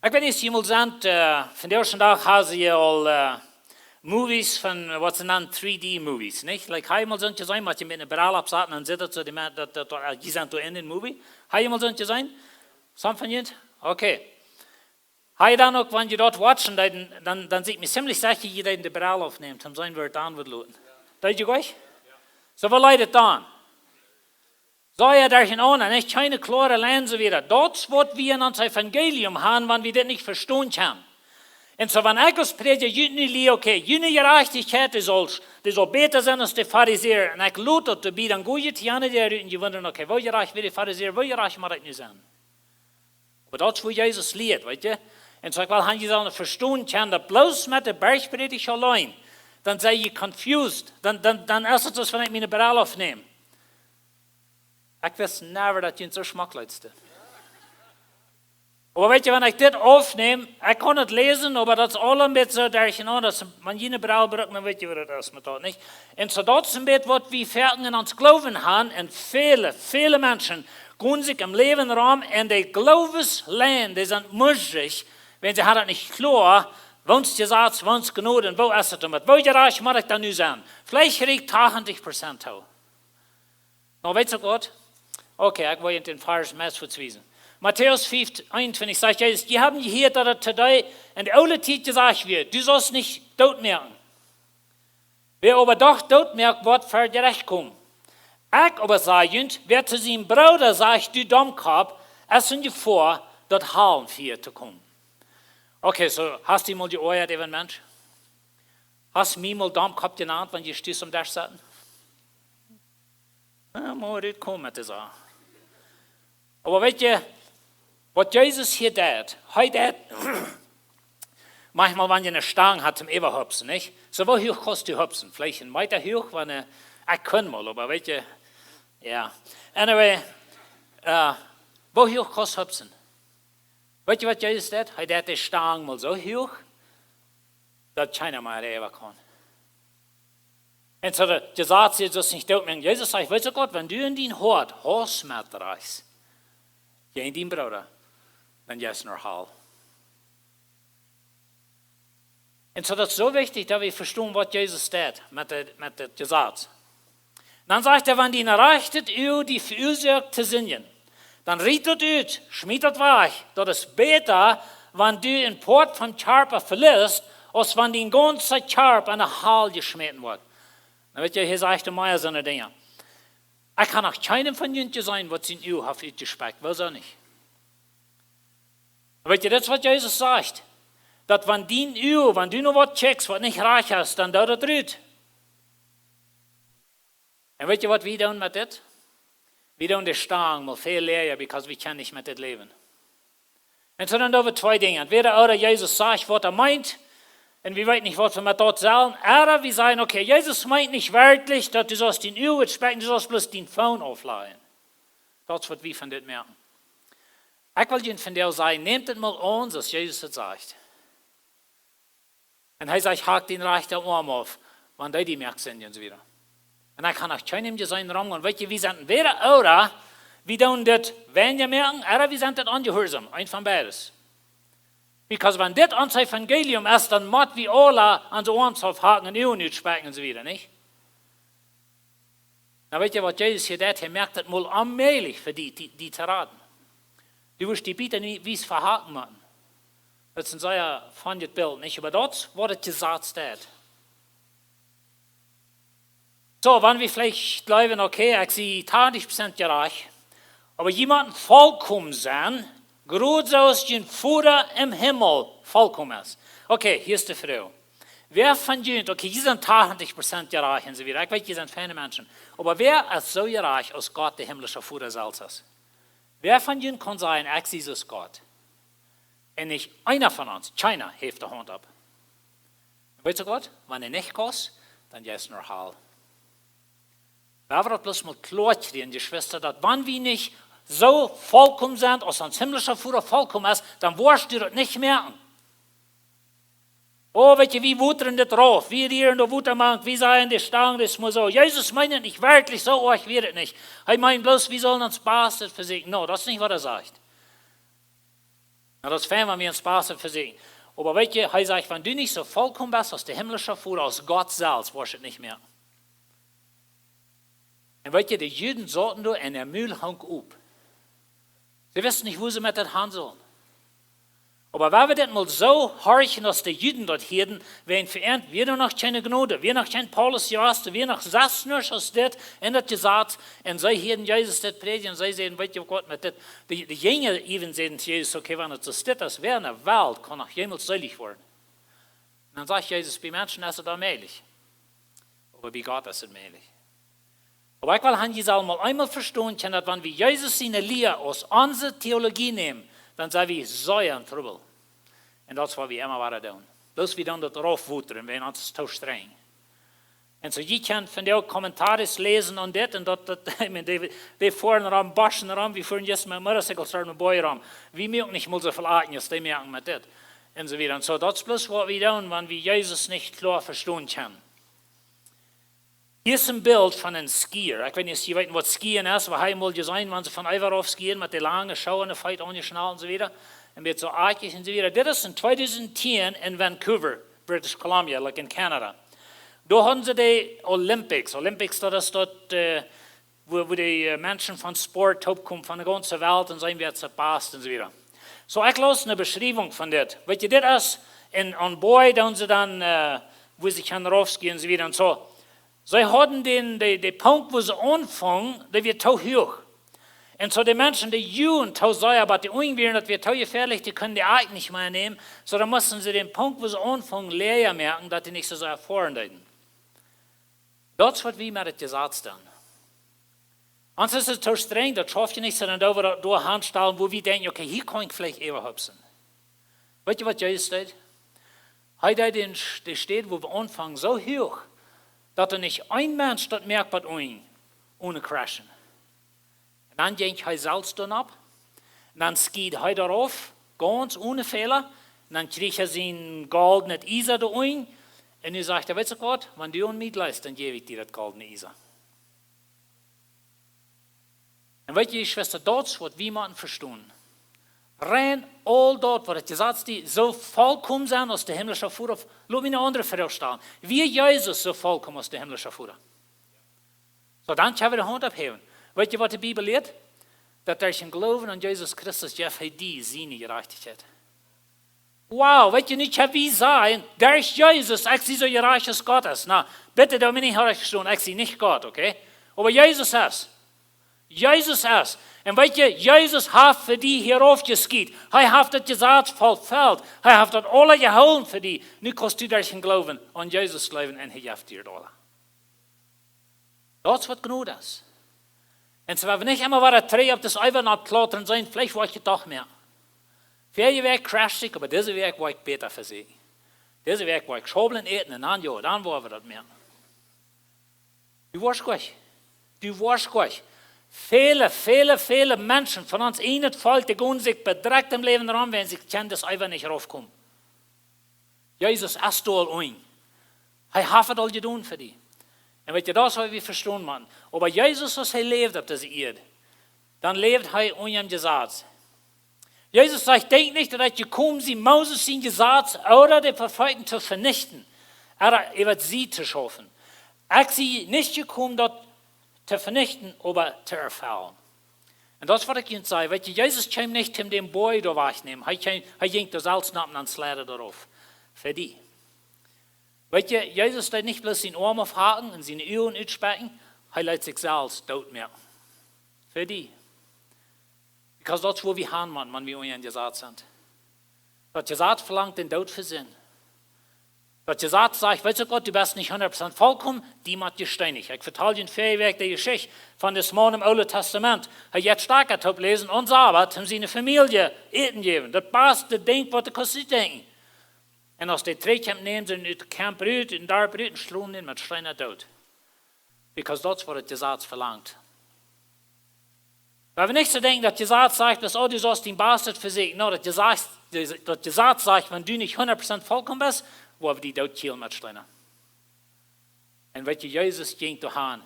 Ik weet niet, jemand zegt, van de eerste dag hebben ze al movies van, wat ze dan 3D-movies, niet? Like, hij moet zo'n zijn, wat je met een bril op zat, en dan zit het zo, je zijn in de movie. Hij moet zo'n zijn? Some van jullie? Oké. Hij dan ook, wanneer je dat watchen, dan zie ik me ziemlich zeker, je dat in de bril afneemt, dan zijn we het aan willen laten. Dat je goed? So, wat leidt het dan? Zou je daar geen aan, en echt keine klare Lense wieder. Dat is wat we in ons Evangelium hebben, wanneer we dit niet verstaan kunnen. En zo, wanneer ik als prediger, jullie leer, oké, jullie gerechtigheid die zal beter zijn als de fariseer. En ik loot dat te bieden, dan gooi je het aan de en je wondert, oké, wil je recht weer de fariseer, wil je recht maar dat nu zijn? Maar dat is wat Jezus leert, weet je. Und so, weil han sollen verstehen können, dass bloß mit der Bergpredigt allein, dann sei je confused. Dann ist es, wenn ich meine Brille aufnehme. Ich weiß never, dass ihr so schmacklich ist. Aber weet je, wenn ich das aufnehme, ich kann es lesen, aber das ist alle ein bisschen so durcheinander, dass man jene Brille braucht, dann weet je, was das ist mit das, nicht? Und so das ist ein bisschen, was wir fertig in uns Glauben haben, und viele Menschen gehen sich im Leben rum, und die Glaubenslehnen, die sind muschig, wenn sie das nicht klar, wohnst du Jesaz, wohnst genug, und wo ist es damit? Wo reich muss ich da nu sein? Vielleicht kriegt 80% hau. Nou, weet je Gott? Okay, ich will in den falschen Mess verzuweisen. Matthäus 5:21 sagt Jesus, die haben hier, dass er today in der alten Zeit gesagt wird, du sollst nicht Daut merken. Wer aber doch Daut merkt, wird für gerecht kommen. Ich aber sage, wer zu seinem Bruder sagt, du Dummkopf, es sind dir vor, dort Halm für zu kommen. Okay, so hast du mal die Ohren, eben Mensch? Hast du mir mal Dummkopf genannt, wenn du stehst um das satten? Ja, mal das kommen mit dieser. Aber weißt du, was Jesus hier tut, heute manchmal, wenn ihr eine Stange hat zum Überhupsen, nicht? So, wo hoch kostet die Hupsen? Vielleicht ein Meter hoch, wenn ich kann mal, aber weißt du, ja. Anyway, wo hoch kostet Hupsen? Weißt du, was Jesus tut? Heute hat die Stange mal so hoch, dass keiner mehr rüber kann. Und so, der sagt sich das nicht dort, Jesus sagt, weißt du Gott, wenn du in den Hort Hausmatt reichst, geh in den Bruder, dann ist nur Hall. Und so das ist so wichtig, dass wir verstehen, was Jesus tut mit der Jesaz. Dann sagt er, wenn die erreichtet, die verursacht zu singen, dann rietet ut, schmiedet weich, das ist besser, wenn du in Port von Charper verlässt, als wenn die ganze Charp an der Hall geschmitten wird. Dann wird ja hier sagt der Meier so eine Dinge. Ich kann auch keinem von Jüngern sein, was in ihr hat ausgespeckt, weiß auch nicht. Weißt du, das ist, was Jesus sagt. Dass wenn du noch was checkst, was nicht reich hast, dann dauert es rüt. Und weißt du, was wir tun mit das? Wir tun die Stange mal viel leer, weil wir können nicht mit das leben. Und so dann wir zwei Dinge. Entweder oder Jesus sagt, was er meint, und wir wissen nicht, was wir mit dort sagen, oder wir sagen, okay, Jesus meint nicht wörtlich, dass du sollst den Uhr specken, du sollst bloß den Phone aufladen. Das ist, was wir von das merken. Ich will Ihnen von dir sagen, nehmt es mal an, was Jesus das sagt. Und er sagt, hakt den rechten Arm auf, wenn die merkt sind und so wieder. Und ich kann auch keinem dir seinen Raum und weißt du, wir sind entweder oder, wir tun das, wenn wir merken, oder wir sind das ungehorsam, ein von beides. Because wenn das unser Evangelium ist, dann muss wir alle an so Arms aufhaken und Uhr nicht specken und so wieder, nicht? Na, weißt du, was Jesus hier tut, er merkt das mal allmählich für die zu raten. Du wirst die Bieter nicht, wie es verhaken machen. Das ist ein sehr fundes Bild, nicht? Aber dort wurde gesagt. So, wenn wir vielleicht glauben, okay, ich sehe 80% gerecht, aber jemand vollkommen sein, gerade so als ein Vater im Himmel vollkommen ist. Okay, hier ist die Frau. Wer von euch, okay, die sind 80% gerecht und so wieder, ich weiß, die sind feine Menschen, aber wer ist so gerecht, als Gott, der himmlische Vater, selbst ist? Wer von ihnen kann sagen, ich sehe es Gott? Und nicht einer von uns, keiner, hebt die Hand ab. Weißt du Gott, wenn er nicht kostet, dann ist es nur Hall. Da wird bloß mal klar kriegen, die Schwester, dass wenn wir nicht so vollkommen sind, als uns himmlischer Vater vollkommen ist, dann wirst du das nicht merken. Oh, weißt du, wie wutern das drauf? Wir hier in der Wuttermann, wie sagen die Stangen, das muss so. Jesus meint nicht wirklich so, ich will es nicht. Er meint bloß, wir sollen uns Spaß versiegen. No, das ist nicht, was er sagt. Na, das fern, wenn wir uns Spaß versiegen. Aber weißt du, er sagt, wenn du nicht so vollkommen bist, als der himmlische Vater, als Gott selbst, wirst du es nicht merken. Und weißt du, die Juden sollten da in der Mühl hang up. Sie wissen nicht, wo sie mit das handeln sollen. Aber wenn wir das mal so horchen, dass die Juden dort hielten, werden verehrt, wir noch keine Gnade, wir noch kein Paulus Joaste, wir noch saß nur aus das, und das gesagt, und sie hielten Jesus das predigen, und sie sehen, weißt du Gott, mit das, die Jünger even sehen zu Jesus, okay, wenn es so ist, wer in der Welt kann auch jemals selig werden. Und dann sagt Jesus, bei Menschen ist es allmählich, aber bei Gott ist es allmählich. Aber ich will Jesus mal einmal verstehen können, dass wenn wir Jesus seine Lehre aus unserer Theologie nehmen, dann sind wir so in Trouble. Und das war wie immer was tun. Bloß wir dann dort raufwutern, wenn uns zu streng. Und so, ich kann von der Kommentare lesen und das, und die fahren rum, baschen rum, wir fahren jetzt mit dem Motorcycle, starten mit Boy rum. Wir merken nicht mal so viel Atmen, die merken mit das. Und so wieder. Und so, das ist bloß, was wir tun, wenn wir Jesus nicht klar verstehen können. Hier ist ein Bild von einem Skier. Ich weiß nicht, Sie wissen, was Skieren ist, aber heim wollte sein, wenn Sie von Eiver auf skieren, mit den langen Schuhen, der Feit angeschnallt und so wieder. Und mit so artig und so wieder. Das ist in 2010 in Vancouver, British Columbia, like in Canada. Da haben sie die Olympics. Olympics, das ist dort, wo die Menschen von Sport kommen, von der ganzen Welt und sein wird zerpasst und so wieder. So, ich lasse eine Beschreibung von das. Weißt du, das ist an Bord, da haben sie dann, wo sie können raufgehen und so wieder und so. Sie hatten den Punkt, wo sie anfangen, der wird zu hoch. Und so die Menschen, die jungen, zu sagen, aber die Ungewöhnlichen, das wird zu gefährlich, die können die Eid nicht mehr nehmen. So, dann müssen sie den Punkt, wo sie anfangen, leer merken, dass die nicht so erfahren sind. Das wird wie mit dem Jesaz dann. Uns ist es zu streng, das schafft ihr nicht, sondern da wir durch Handstellen, wo wir denken, okay, hier kann ich vielleicht überhaupt sein. Weißt du, was Jesus steht? Heute steht, wo wir anfangen, so hoch, dass nicht ein Mensch das merkt bei uns, ohne crashen. Und dann denkt er selbst dann ab, und dann geht er darauf, ganz ohne Fehler, und dann kriegt er seinen goldenen Isa da ein, und er sagt, weißt du Gott, wenn du an mich leist, dann gebe ich dir das goldene Isa. Und weißt du, Schwester, das wird wie man verstehen. Rein all dort, wo das Jesaz die so vollkommen sind aus der himmlischen Fuhrer. Lass mich eine andere Frage stellen. Wie Jesus so vollkommen aus der himmlischen Fuhrer? So, dann können wir die Hand abheben. Weißt du, was die Bibel lehrt? Dass durch den Glauben an Jesus Christus, ja, für die seine Gerechtigkeit. Wow, weißt du nicht, wie sagen, durch Jesus, ich sehe so Gerechtigkeit Gottes. Na, bitte, da bin ich verstehen, ich sehe nicht Gott, okay? Aber Jesus ist. Jesus ist. Und weißt du, Jesus hat für die hierauf geskiet. Er hat das Jesaz vollfällt. Er hat das alle geholt für die. Nu kannst du durch den Glauben an Jesus leben und er hilft dir alle. Das ist was genug ist. Und so, wenn wir nicht immer wieder drei auf das Eiver abklattern sein, vielleicht war ich doch mehr. Für jeden Weg crasht ich, aber dieser Weg war ich besser für sie. Dieser Weg war ich schobeln, eten und dann, ja, dann wollen wir das mehr. Du warst gut. Du warst gut. Viele Menschen von uns in het Volk, die gehen sich bedreckt im Leben rum, wenn sie kennen, das einfach nicht raufkommen. Jesus ist all ein. Er hat es all getan für die. Und wenn ihr das wir verstehen, man. Aber Jesus, was er lebt auf dieser Erde, dann lebt er ohne Jesaz. Jesus sagt, denk nicht, dass gekommen sie Moses sein Jesaz oder die Propheten zu vernichten, oder über sie zu schaffen. Er ist nicht gekommen, dort zu vernichten, aber zu erfüllen. Und das was ich Ihnen sage, weil Jesus kam nicht um den Boy da wegnehmen, er ging das Salz nappen und slädert darauf. Für die. Weil Jesus steht nicht bloß seinen Arm aufhaken und seine Ohren ausspecken, er lässt sich selbst Daut merken. Für die. Weil das ist, wo wir haben, wenn wir ohne Jesaz sind. Das Jesaz verlangt den Daut für Sinn. Das Jesaz sagt, weißt du Gott, du bist nicht 100% vollkommen, die macht dir steinig. Ich verteile den Fähigweg der Geschichte von des Mann im Alten Testament. Er jetzt starker Top lesen und Sabbat, um seine Familie eten geben. Das passt, das denkt, was du kannst denken. Und als die Trägchen nehmen, sind die Camp brüt und da brüt und schlugen ihn mit Steiner tot. Weil das ist, was das Jesaz verlangt. Weil wir nicht so denken, dass Jesaz sagt, dass du sollst den Bastard versiegen. No, das Jesaz sagt, wenn du nicht 100% vollkommen bist, wo wir die Daut killen mit Steiner. Und weil Jesus ging dahin.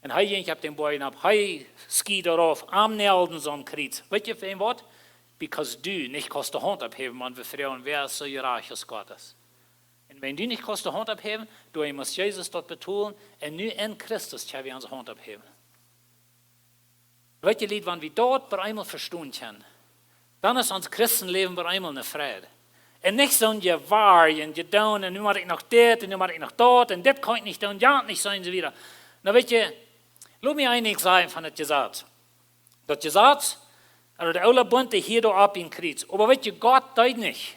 Und er ging auf den Boden ab, er ski darauf, am Nelden so ein Kreuz. Weißt du, für ein Wort? Because du nicht kannst die Hand abheben, wenn wir fragen, wer ist so reich als Gottes. Und wenn du nicht kannst die Hand abheben, du musst Jesus dort betonen, und nur in Christus können wir unsere Hand abheben. Weißt du, Lied, wenn wir dort bei einmal verstehen können, dann ist unser Christenleben bei einmal eine Freude. Und nicht so ein Gewahr, und gedown, und nun mache ich noch das, und nun mache ich noch dort, und das kann ich nicht tun, ja, nicht so und so wieder. Na, weißt du, lass mich einiges sagen von dem Jesaz. Das Jesaz, also der alle Bund, der hier da ab in Kreuz. Aber weißt du, Gott tut nicht.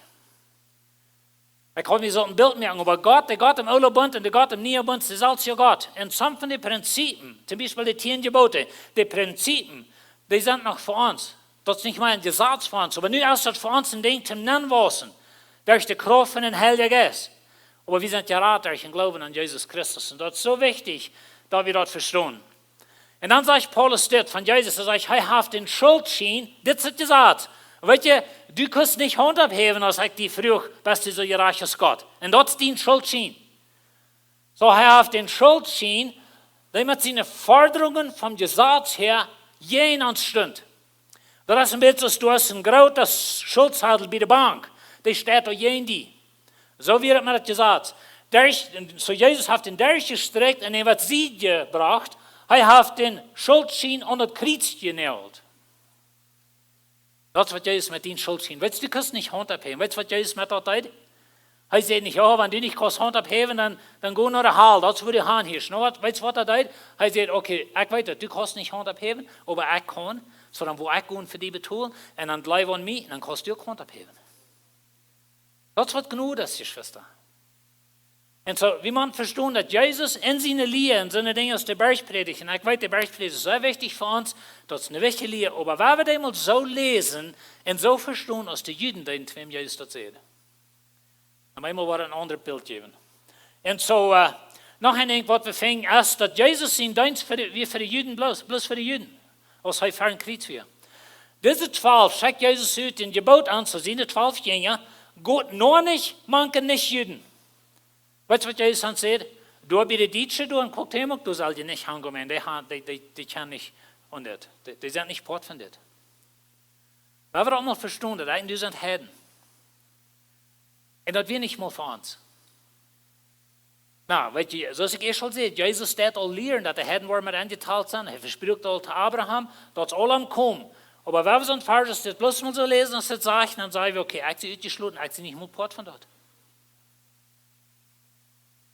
Ich kann mir so ein Bild merken, aber Gott, der Gott im Alten Bund und der Gott im Neuen Bund, ist alles ja Gott. Und some von den Prinzipien, zum Beispiel die 10 Gebote, die Prinzipien, die sind noch für uns. Dat is niet maar een Jesaz voor ons. Maar nu is dat voor ons een ding zum Nennwassen. Durch die Kraft von den Heiligen Geist. Aber wir sind ja ratreich und glauben an Jesus Christus. Und das ist so wichtig, dass wir das verstehen. Und dann sagt Paulus dit von Jesus, er sagt, er hat den Schuldschein, das hat gesagt. Weet je, du kannst nicht Hand abheben, als ich die früher, bist du so gerecht als Gott. Und das ist dein Schuldschein. So, er hat den Schuldschein, der mit seinen Forderungen vom Gesetz her jeden anstund. Das ist ein bisschen, du hast ein großes Schuldzettel bei der Bank. Der steht da jeden die. So wird mir das gesagt. So Jesus hat den durchgestreckt und er hat sie gebracht. Er hat den Schuldschein unter das Kreuz genäht. Das ist, was Jesus mit den Schuldschein. Weißt du, du kannst nicht Hand abheben. Weißt du, was Jesus mit der Zeit? Er sagt nicht, ja, wenn du nicht kannst Hand abheben, dann geh nach der Hall. Das ist, wo die Hand ist. Weißt du, was er sagt? Er sagt, okay, ich weiß, du kannst nicht Hand abheben, aber ich kann. Sondern wo ich gehe für die betonen, und dann bleib an mich, dann kannst du auch Hand abheben. Das ist was genug ist, Geschwister. Und so, wie man verstehen, dass Jesus in seine Lehre, in seine Dinge aus der Bergpredigt, und ich weiß, die Bergpredigt ist sehr wichtig für uns, das ist eine wichtige Lehre, aber wenn wir das mal so lesen und so verstehen, als die Juden, die wem Jesus das sehen, dann einmal war ein anderes Bild geben. Und so, noch ein Ding, was wir finden, ist, dass Jesus sein Dienst wie für die Juden, bloß für die Juden, als er für ein Kreuz war. Diese 12, schickt Jesus ut in Gebot an, so sind die 12 Jünger, Gott nur nicht, manche nicht Juden. Weißt du, was Jesus dann sagt? Du bei den Deutschen, du und guckt hin, du sollst die nicht hängen, die können nicht, und das. Die sind nicht Port von das. Weil wir auch mal verstehen, dass eigentlich sind Heiden. Und das wir nicht mal für uns. Na, weißt du, zoals ik eerst al zei, Jesus staat al leren dat de Heiden worden met eingeteilt zijn. Hij verspricht al te Abraham, dat ze allemaal komen. Aber wenn wir so ein Vers das bloß mal so lesen und das sagen, dann sagen wir, okay, ich bin ausgeschlossen, ich bin nicht mehr Port von dort.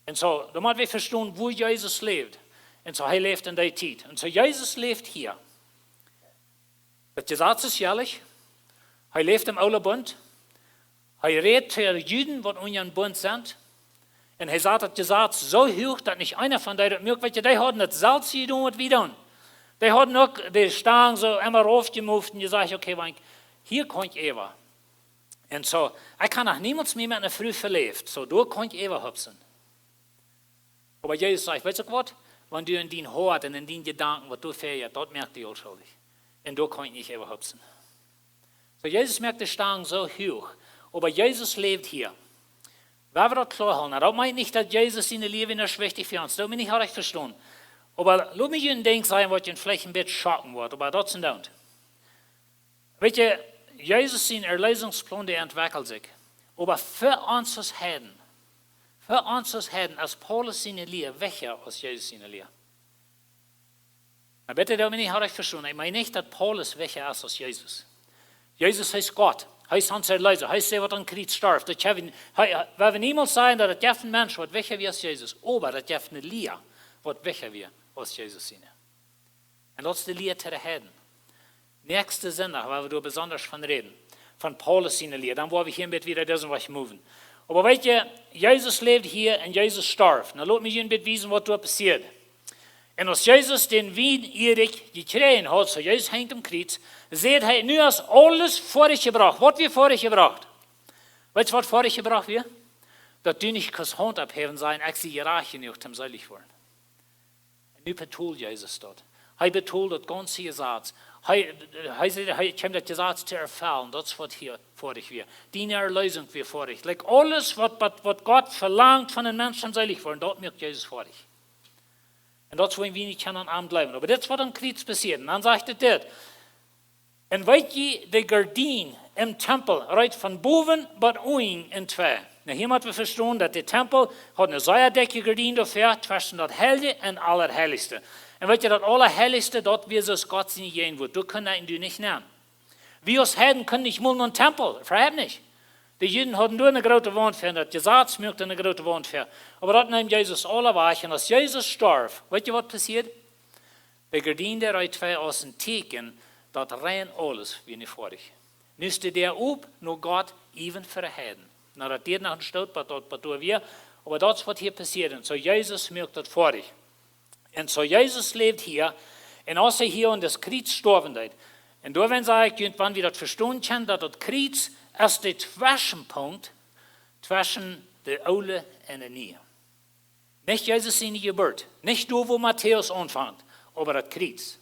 Und so, da müssen wir verstehen, wo Jesus lebt. Und so, er lebt in der Zeit. Und so, Jesus lebt hier. Das Gesetz ist jährlich. Er lebt im Alten Bund. Er redet für die Juden, die in ihrem Bund sind. Und er sagt, das Gesetz so hoch, dass nicht einer von denen merkt, weil die haben das selbst getan, was wir tun. Die haben auch die Stangen so immer aufgemoved und gesagt, okay, hier kann ich Eva. Und so, ich kann auch niemals mehr mit einer Frau verlebt. So, da kann ich Eva hüpfen. Aber Jesus sagt, weißt du was? Wenn du in dein Hort und in deinen Gedanken, was du fährst, dort merkt du unschuldig. Und da kann ich nicht Eva hüpfen. So, Jesus merkt die Stangen so hoch. Aber Jesus lebt hier. Wenn wir das klar haben, das meint nicht, dass Jesus seine Liebe nicht wichtig für uns. Das habe ich nicht recht verstanden. Aber lass mich ein Ding sagen, was ich vielleicht ein bisschen schocken wird, aber das ist nicht. Weet je, Jesus sein Erlösungsplan, der entwickelt sich. Aber für uns als Heiden, als Paulus seine Lehre, welcher als Jesus seine Lehre? Na bitte, da bin ich recht verstanden. Ich meine nicht, dass Paulus welcher ist als Jesus. Jesus heißt Gott. Heißt uns Erlöser. Heißt der, was an Kreuz starb. Wir werden niemals sagen, dass das ein Mensch wird welcher wie als Jesus. Aber das ist eine Lehre, wird welcher wie als Jesus sein. Und das ist die Lehre zu den Heiden. Nächste Sonntag, weil wir da besonders von reden, von Paulus seine Lehre, dann wollen wir hier wieder das was moven. Aber weißt du, Jesus lebt hier und Jesus starb. Dann lass mich ein bisschen wissen, was da passiert. Und als Jesus den Wein Erik gekriegt hat, so Jesus hängt am Kreuz, seht er, nu ist alles vorgebracht. Was wird vorgebracht? Weißt du, was vorgebracht wird? Dass du nicht kannst Hand abheben sein, ich sie Hierarchie nicht zum selig worden. Und nu betont Jesus dort. Er betont das ganze Gesetz. Er kommt das Gesetz zu erfüllen. Das ist, was hier vor dich wird. Deine Erlösung wird vor dich. Like alles, was Gott verlangt von den Menschen selig worden, dort merkt Jesus vor dich. Und das wollen wir nicht an Abend bleiben. Aber das, was am Kreuz passiert. Und dann sagt er das. Und weißt du, die Gardine im Tempel reicht von boven bis unten in zwei. Na, hier müssen wir verstehen, dass der Tempel hat eine säurdecke Gardine dafür, zwischen das Heilige und Allerheiligste. Und weißt du, das Allerheiligste, dort wird es Gott nicht gehen wird. Du kannst ihn nicht nehmen. Wir als Heiden können nicht mal einen Tempel, verheb nicht. Die Juden hatten nur eine große Wand für, das Gesetz möchte eine große Wand für. Aber das nimmt Jesus alle weg. Und als Jesus starb, weißt du, was passiert? Die Gardine der reicht zwei aus dem Teken, das rein alles wie nicht vor dich. Nüsste der up, nur Gott, even für die Heiden. Na, das geht nach dem Stadt, was wir, aber das, was hier passiert. Und so Jesus merkt das vor dich. Und so Jesus lebt hier, und als er hier in das Kreuz gestorben ist, Und da, wenn ich irgendwann wieder verstehen kann, dass das Kreuz ist der Zwischenpunkt zwischen der Aule und der Neue. Nicht Jesus seine Geburt, nicht nur, wo Matthäus anfängt, aber das Kreuz.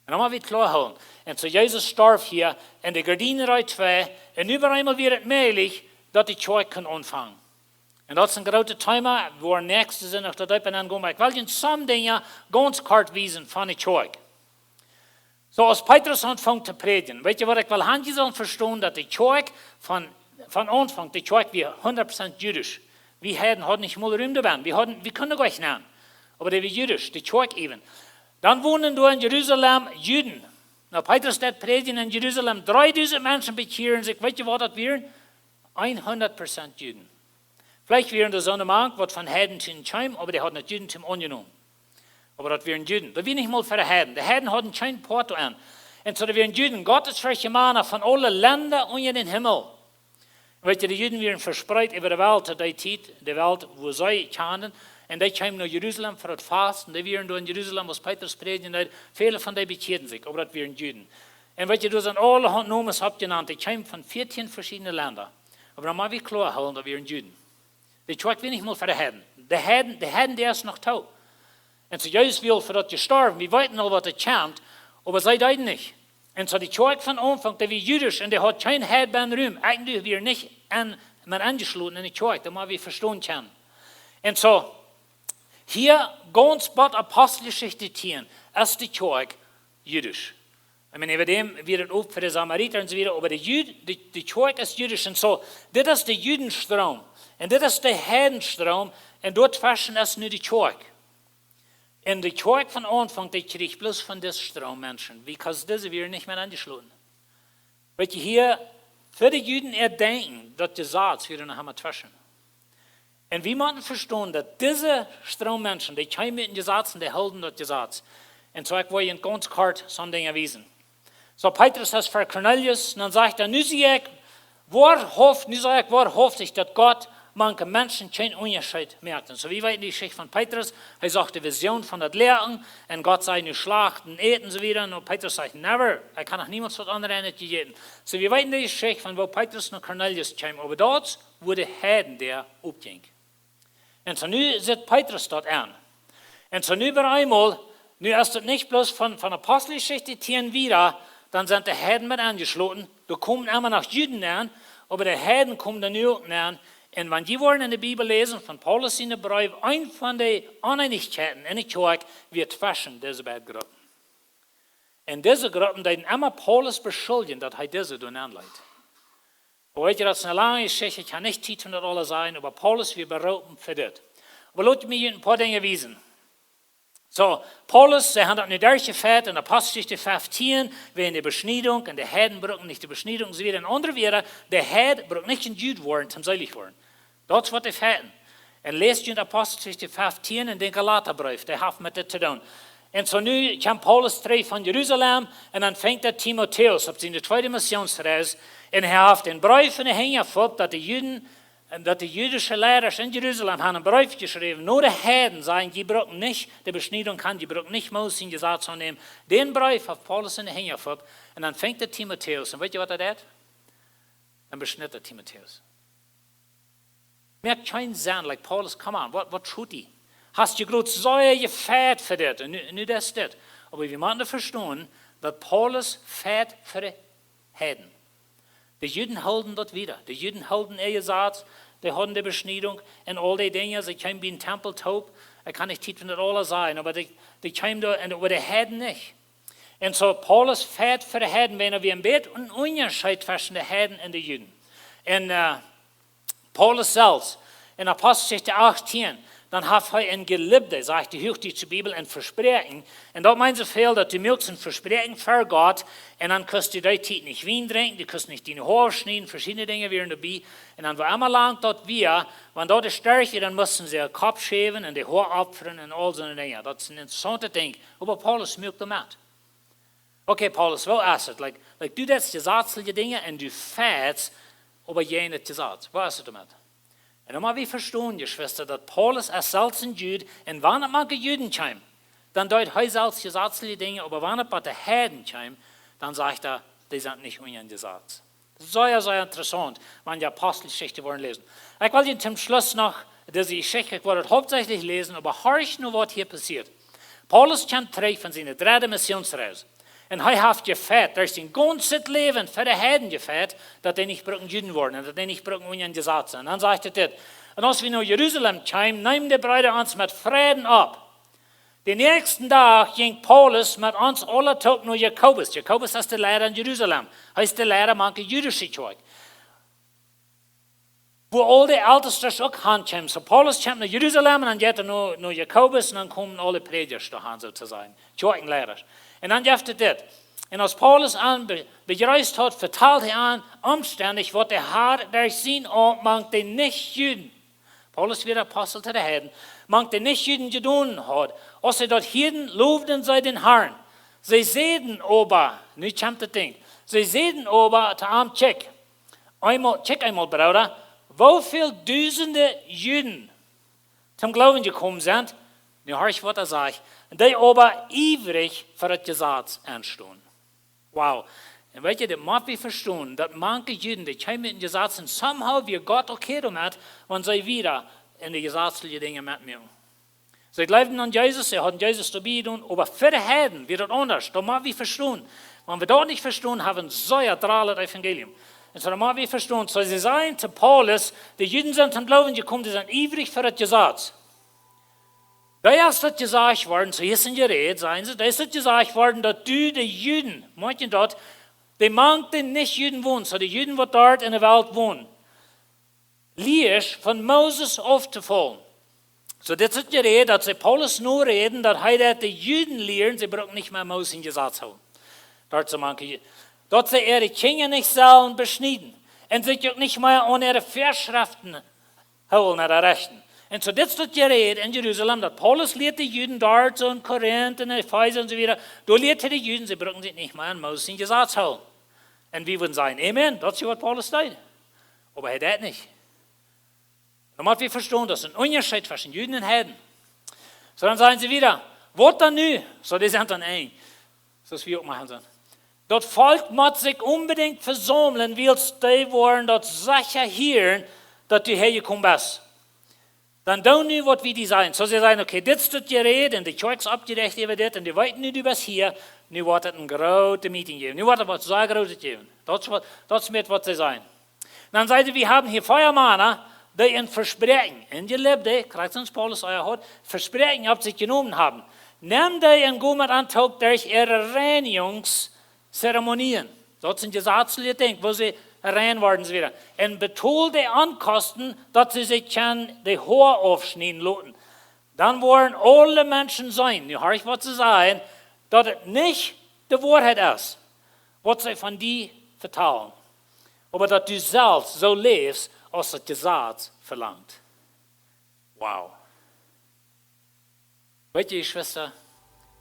Und dann mal wieder klar holen. Und so Jesus starb hier in der Gardinerei 2 und überall wird es möglich, dass die Kirche kann anfangen. Und das ist ein großes Thema, wo wir nächstes sind, auf der Deppen angehen. Ich will Ihnen some Dinge ganz kurz wiesen von der Kirche. So, als Petrus anfängt zu predigen, weißt du, was ich will, haben Sie sollen verstehen, dass die Kirche von Anfang, die Kirche wir 100% jüdisch. Wir Heiden hatten nicht mal Raum dabei. Wir können gar nicht nennen. Aber die wir jüdisch, die Kirche eben. Dann wohnen da in Jerusalem Juden. Na, Petrus hat predigen in Jerusalem 3000 Menschen bekehren sich. Weißt du, was das wären? 100% Juden. Vielleicht wären das so eine Mann, was von Heiden zu Heim, aber der hat nicht Judentum angenommen. Aber das wären Juden. Das wäre nicht mal für die Heiden. Die Heiden hatten kein Porto an. Und so, da wären Juden, gottesreiche Männer von allen Ländern unter den Himmel. Weißt du, die Juden wären verspreit über die Welt, die Zeit, die Welt, wo sie kamen. Und die kamen nach Jerusalem für das Fasten. Die wären da in Jerusalem, was Petrus predigen hat. Viele von denen bekehrten sich, aber das wären Juden. Und weißt du, da sind alle Nomen abgenannt. Die kamen von 14 verschiedenen Ländern. Aber dann mal wie klar holen, da wären Juden. Die Kirche will nicht mal für die Heiden. Die Heiden, der ist noch tot. Und so Jesus will für das gestorben. Wir wissen noch, was er kennt, aber sie deuten nicht. Und so die Kirche von Anfang, die war jüdisch und die hat kein Heidbein-Raum. Eigentlich wir nicht mehr angeschlossen in die Kirche, damit wir verstehen können. Und so, hier ganz bei Apostelgeschichte 10 ist die Kirche jüdisch. Ich meine, über dem wird es auch für die Samariter und so weiter, aber die Kirche ist jüdisch. Und so, das ist der Judenstrom. Und das ist der Heidenstrom. Und dort zwischen ist nur die Kirche. Und die Kirche von Anfang, die kriegt bloß von diesem Strom Menschen, weil diese wir nicht mehr angeschlossen. Weil die hier für die Juden erdenken, dass die Satz wieder noch einmal zwischen. Und wir müssen verstehen, dass diese Strommenschen, die kommen mit den Gesetzen, die halten das Gesetz. Und so ich will Ihnen ganz kurz so ein Ding erwiesen. So Petrus hat für Cornelius, und dann sagt er, nun sage ich, woher hofft sich, dass Gott manche Menschen keinen Unterschied merkt. Und so wie weit die Geschichte von Petrus, er sagt die Vision von das Lehren, und Gott sei nur schlachten, eten und so wieder. Und Petrus sagt, never, er kann auch niemals was anderes nicht gegeben. So wie weit die Geschichte von wo Petrus nach Cornelius kam. Aber dort wurde Heiden der aufging. Und so nu sitzt Petrus dort an. Und so nu über einmal, nu ist das nicht bloß von Apostelgeschichte 10 wieder, dann sind die Heiden mit angeschlossen. Da kommen immer noch Juden an, aber die Heiden kommen dann auch an. Und wenn die wollen in der Bibel lesen, von Paulus in der Brief, ein von den Uneinigkeiten in der Kirche wird zwischen diese beiden Gruppen. Und diese Gruppen, die immer Paulus beschuldigen, dass er diese tun anleitet. Aber weißt du, das ist eine lange Geschichte, ich kann nicht Zeit von das alles sein, aber Paulus wird beraten für das. Aber lasst mich ein paar Dinge wiesen. So, Paulus, der hat das nicht durchgeführt, in der Apostelgeschichte 15, wegen der Beschneidung, und der Heiden brauchen nicht die Beschneidung, so wie ein anderer wäre, der Heid braucht nicht ein Jude worden, zum selig worden. Das ist, was die Fetten. Und lest in der Apostelgeschichte 15 in den Galaterbrief, der hat mit das zu tun. Und so nu kam Paulus zurück von Jerusalem, und dann fängt der Timotheus auf seine zweite Missionsreise, und er hat den Brief in den Hänger gehabt, dass die jüdischen Lehrer in Jerusalem haben einen Brief geschrieben, nur die Heiden sagen, die brauchen nicht die Beschneidung kann, die brauchen nicht Moses in Gesetz annehmen. Den Brief hat Paulus in den Hänger gehabt, und dann fängt der Timotheus, und weißt du, was er hat? Dann beschnitt der Timotheus. Merkt keinen Sinn, like Paulus, come on, was tut die? Hast du gerade so gefährt für das, und nicht das. Aber wir müssen verstehen, dass Paulus fährt für die Heiden. Die Juden halten das wieder. Die Juden halten ihr Gesetz, die haben die Beschneidung und all die Dinge. Sie kommen wie ein Tempel taub. Ich kann nicht von das alles sein, aber die kommen da, aber die Heiden nicht. Und so Paulus fährt für die Heiden, wenn er wie ein Bett und Unterschied zwischen den Heiden und den Juden. Und Paulus selbst, in Apostelgeschichte 18, dann hat er ein Gelübde, sagt die Hochdeutsche Bibel, ein Versprechen. Und dort meint so viel, dass du möchtest ein Versprechen für Gott, und dann kannst du die Zeit nicht Wein trinken, du kannst nicht deine Haare schneiden, verschiedene Dinge wären dabei. Und dann war immer lang dort wenn dort ist Stärke, dann mussten sie den Kopf schäben und die Haare abfrieren und all so Dinge. Das ist ein interessantes Ding. Aber Paulus mögt damit. Okay, Paulus, wo ist es? Like, du das gesetzliche Dinge und du fährst, aber jene Gesetz. Wo ist es damit? Und dann mal wir verstehen, Geschwister, dass Paulus als selbst ein Jude, und wenn es manche Juden kommen, dann deut er selbst gesetzliche Dinge, aber wenn es bei den Heiden kommt, dann sagt er, die sind nicht ungesetzt. Sehr, sehr interessant, wenn die Apostelgeschichte wollen lesen. Ich will Ihnen zum Schluss noch diese Geschichte, ich wollte hauptsächlich lesen, aber horch nur, was hier passiert. Paulus kommt zurück von seiner dritten Missionsreise. Und er hat gefeiert, durch sein ganzes Leben für die Heiden gefeiert, dass die nicht brücken Juden worden und dass die nicht brücken ungesetzt sind. Und dann sagt er das. Und als wir nach Jerusalem kamen, nahmen die Brüder uns mit Frieden ab. Den nächsten Tag ging Paulus mit uns alle Tag nach Jakobus. Jakobus ist der Lehrer in Jerusalem. Heißt der Lehrer manche jüdische Zeug. Wo all die Ältesten auch hinkommen. So Paulus kommt nach Jerusalem und dann geht er nach Jakobus und dann kommen alle Prediger dahin sozusagen. Lehrer. Und dann gibt er das. Und als Paulus bereist hat, verteilt er an, umständlich, was der Herr durch sein Ort mangt den Nicht-Juden. Paulus wird Apostel der Heiden. Mangt den Nicht-Juden getan hat. Als sie dort hielten, lobten sie den Herrn. Sie sehen aber, nu kommt das Ding, sie sehen aber, zu einem check einmal, Bruder, wie viele Tausende Juden zum Glauben gekommen sind. Nu höre ich, was er sagt. Und die aber ewig für das Gesetz anstehen. Wow. Und weißt du, das muss wir verstehen, dass manche Juden, die kommen mit dem Gesetz und somehow wie Gott okay damit, wenn sie wieder in die gesetzlichen Dinge mitmachen. Sie glauben an Jesus, sie haben Jesus dabei tun, aber für die Heiden wird das anders. Da müssen wir verstehen. Wenn wir das nicht verstehen, haben wir so ein dralles Evangelium. Und so müssen wir verstehen. So sie sagen zu Paulus, die Juden sind zum Glauben gekommen, die sind ewig für das Gesetz. Da ist das gesagt worden, so hier sind die Rede, sagen sie, da ist das gesagt worden, dass du die Juden, manchen dort, die manchen Nicht-Juden wohnen, so die Juden, die dort in der Welt wohnen, liest von Moses aufzufallen. So das ist die Rede, dass sie Paulus nur reden, dass die Juden lehren, sie brauchen nicht mehr Moses in Gesetz haben. Dort so manche Juden. Dort sie ihre Kinder nicht sollen beschneiden und sich auch nicht mehr an ihre Vorschriften holen oder rechten. Und so das ist die Rede in Jerusalem, dass Paulus lehrt die Juden dort so in Korinth und in Epheser und so weiter. Da lehrt die Juden, sie brauchen sich nicht mehr an Moses in Gesetz holen. Und wir würden sagen, Amen, das ist was Paulus sagt. Aber er hat nicht. Dann müssen wir verstehen, das ist ein Unterschied zwischen Juden und Heiden. So dann sagen sie wieder, was dann nu? So die sind dann ein. So ist wie auch machen sollen. Das Volk muss sich unbedingt versammeln, willst die wollen, das sicher hören, dass du hergekommen bist. Dann tun nu, was wir die sagen. So sie sagen, okay, das ist die Rede, und die Kirche ist abgerecht über das, und die weiten nu, du bist hier, nu wird es ein großes Meeting geben. Nu wird es was sehr Großes geben. Das ist mit, was sie sagen. Dann sagen sie, wir haben hier Feuermänner, die ein Versprechen, in die Liebe, kriegt uns Paulus euer Hut, Versprechen auf sich genommen haben. Nimm die und go mit Antag durch ihre Reinigungszeremonien. Das sind gesetzliche Dinge, wo sie rein werden wieder. Und betul die Ankosten, dass sie sich die Haare aufschneiden lassen. Dann wollen alle Menschen sein, nu höre ich, was sie sagen, dass es nicht die Wahrheit ist, was sie von dir vertrauen. Aber dass du selbst so lebst, als das Gesetz verlangt. Wow. Weißt du, Schwester,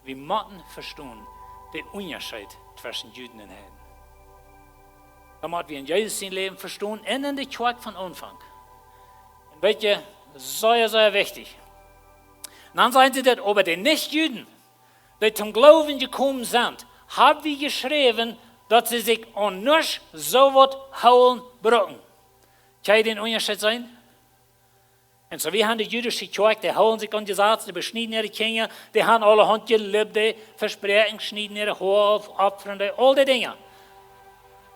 wir müssen verstehen den Unterschied zwischen Juden und Heiden. Da müssen wir in Jesus sein Leben verstehen, und in der Kirche von Anfang. Und weißt du, sehr, sehr wichtig. Und dann sagen sie das, aber die Nicht-Juden, die zum Glauben gekommen sind, haben wir geschrieben, dass sie sich an nichts so was holen brauchen. Kann ich den Unterschied sein? Und so wir haben die jüdische Kirche, die holen sich an die Gesetze, die beschneiden ihre Kinder, die haben alle Hand gelebt, die versprechen, schneiden ihre Haare auf, opfern, all die Dinge.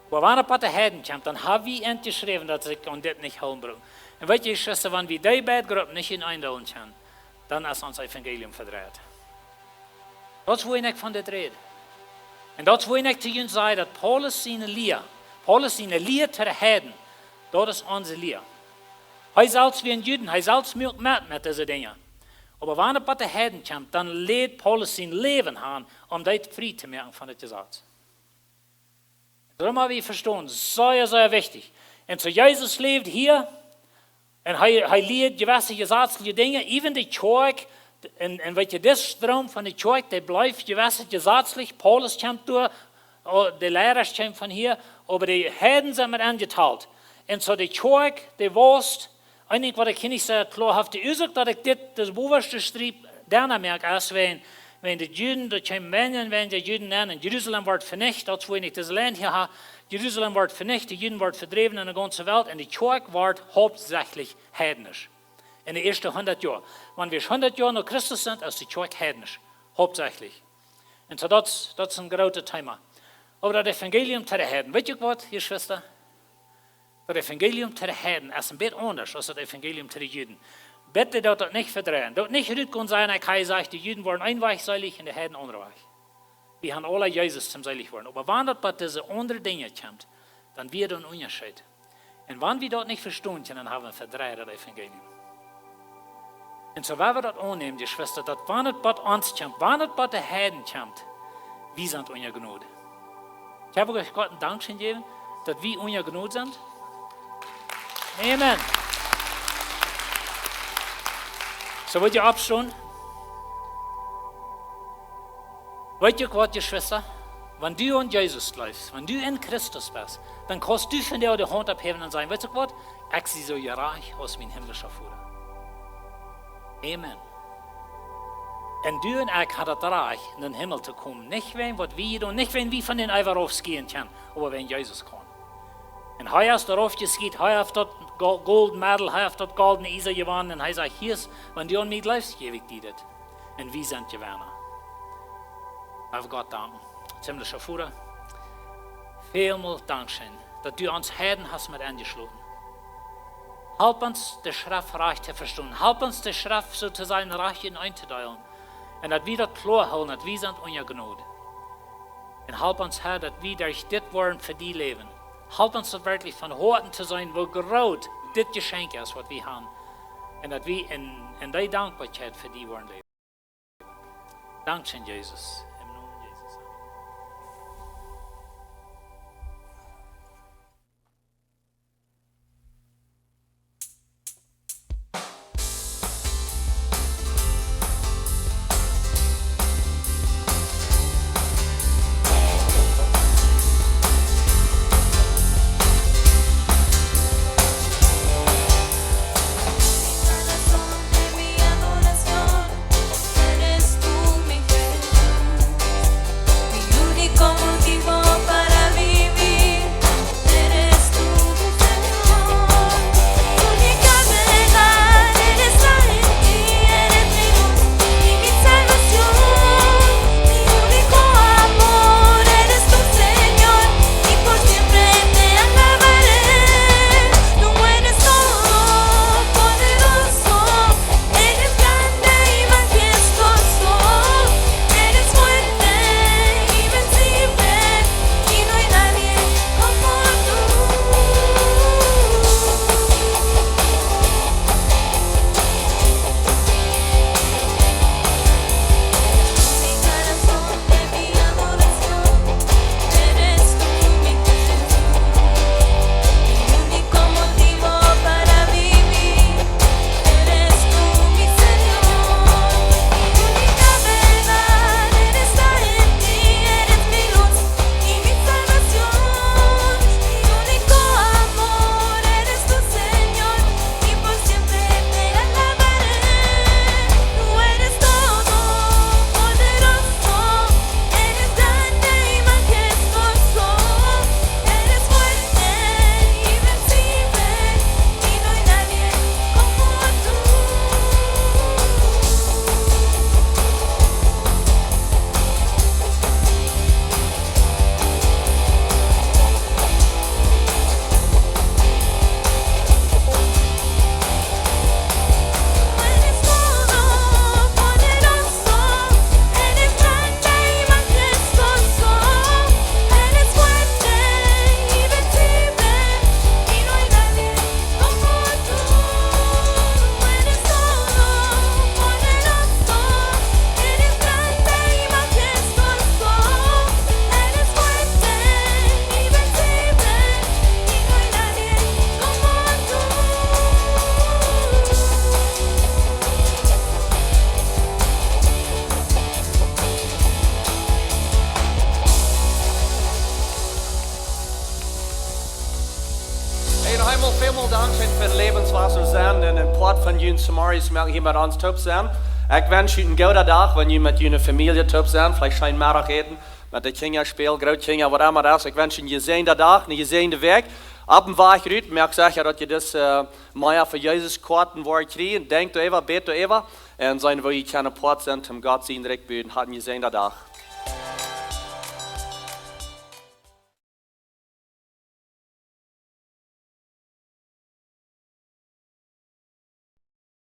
Aber wenn ein paar Heiden kommt, dann haben wir ihnen geschrieben, dass sie sich an das nicht holen brauchen. Und weißt du, Schwester, wenn wir die beiden Gruppen nicht hineinholen können, dann ist unser Evangelium verdreht. Das ist, wo ich nicht von das rede. Und das ist, wo ich nicht zu ihnen sage, dass Paulus seine Lehre zu den Heiden, das ist unsere Lehre. Er selbst wie ein Juden, er selbst mögt mit diesen Dingen. Aber wenn er bei den Heiden kommt, dann lädt Paulus sein Leben an, um das frei zu machen von dem Gesetz. Darum habe ich verstanden, sehr, sehr wichtig. Und so Jesus lebt hier, und er lehrt gewisse gesetzliche Dinge, even die Kirche, und welche das Strom von der Kirche, der bleibt gewisse gesetzlich, Paulus kommt durch, der Lehrer kommt von hier, aber die Heiden sind mit angeteilt. Und so die Kirche, die Wurst, eigentlich, was ich nicht sehr klarhaft ausdrücke, dass ich das oberste Strip deiner merke, als wenn wenn die Juden, da kommen Männer, wenn die Juden nennen, Jerusalem wird vernichtet, das wo ich nicht das Land hier habe, Jerusalem wird vernichtet, die Juden werden verdreven in der ganzen Welt und die Kirche wird hauptsächlich heidnisch. In den ersten 100 Jahren. Wenn wir 100 Jahre nach Christus sind, ist die Kirche heidnisch. Hauptsächlich. Und so das ist ein großes Thema. Aber das Evangelium zu den Heiden, wisst ihr was, ihr Schwester? Das Evangelium zu den Heiden ist ein bisschen anders als das Evangelium zu den Juden. Bitte das nicht verdrehen. Das nicht rückgehen sein, als sagt, die Juden waren einweich seilig und die Heiden anderweich. Wir haben alle Jesus zum seilig worden. Aber wenn das bei diese anderen Dinge kommt, dann wird ein Unterschied. Und wenn wir das nicht verstehen, dann haben wir verdreht das Evangelium. Und so, wenn wir das annehmen, die Schwester, dass wenn es bei uns kommt, wenn es bei den Heiden kommt, wir sind unter Gnade. Ich habe euch Gott einen Dankeschön gegeben, dass wir unter Gnade sind. Amen. So, wollt ihr abstehen? Weißt ihr was, die Schwester? Wenn du an Jesus glaubst, wenn du in Christus bist, dann kannst du von dir die Hand abheben und sagen, weißt du was? Ich sehe so reich aus mein himmlischer Vater. Amen. Und du und ich haben das Reich, in den Himmel zu kommen. Nicht wenn was wir tun, nicht wenn wir von den Eiverhofs gehen können, aber wenn Jesus kann. Und er ist darauf geschieden, er hat das Golden Medal, er hat das goldene Eisen gewonnen und er sagt, hier ist, wenn du an mich glaubst, gebe ich dir das. Und wir sind Gewinner. Auf Gott danken. Himmlischer Vater, vielmal Dankeschön, dass du uns Heiden hast mit angeschlossen. Help uns, die Schrift recht zu verstehen. Help uns, die Schrift so zu sein, recht einzuteilen. Und dass wir das klar haben, dass wir sind unter Gnade. Und help uns, Herr, dass wir durch das wollen für die leben. Help uns das wirklich von Horten zu sein, wo groß das Geschenk ist, was wir haben. Und dass wir in der Dankbarkeit für die wollen leben. Dankeschön, Jesus. Im Namen Jesus. Vielmal Dank für Lebenswasser sein und den Port von Jün Samaris, die hier mit uns top sind. Ich wünsche Ihnen einen guten Tag, wenn ihr mit Ihrer Familie top sind, vielleicht schön Mittag eten, mit den Kindern spielen, Großkinder, was immer das ist. Ich wünsche Ihnen einen gesegneten Tag, einen gesegneten Weg. Ab dem Weg rüt, merk sicher, dass ihr das mehr für Jesus Karten wollt kriegen. Denkt über, betet über. Und sein, wo ihr keine Port sind, um Gott sein direkt beten. Hat einen gesegneten Tag.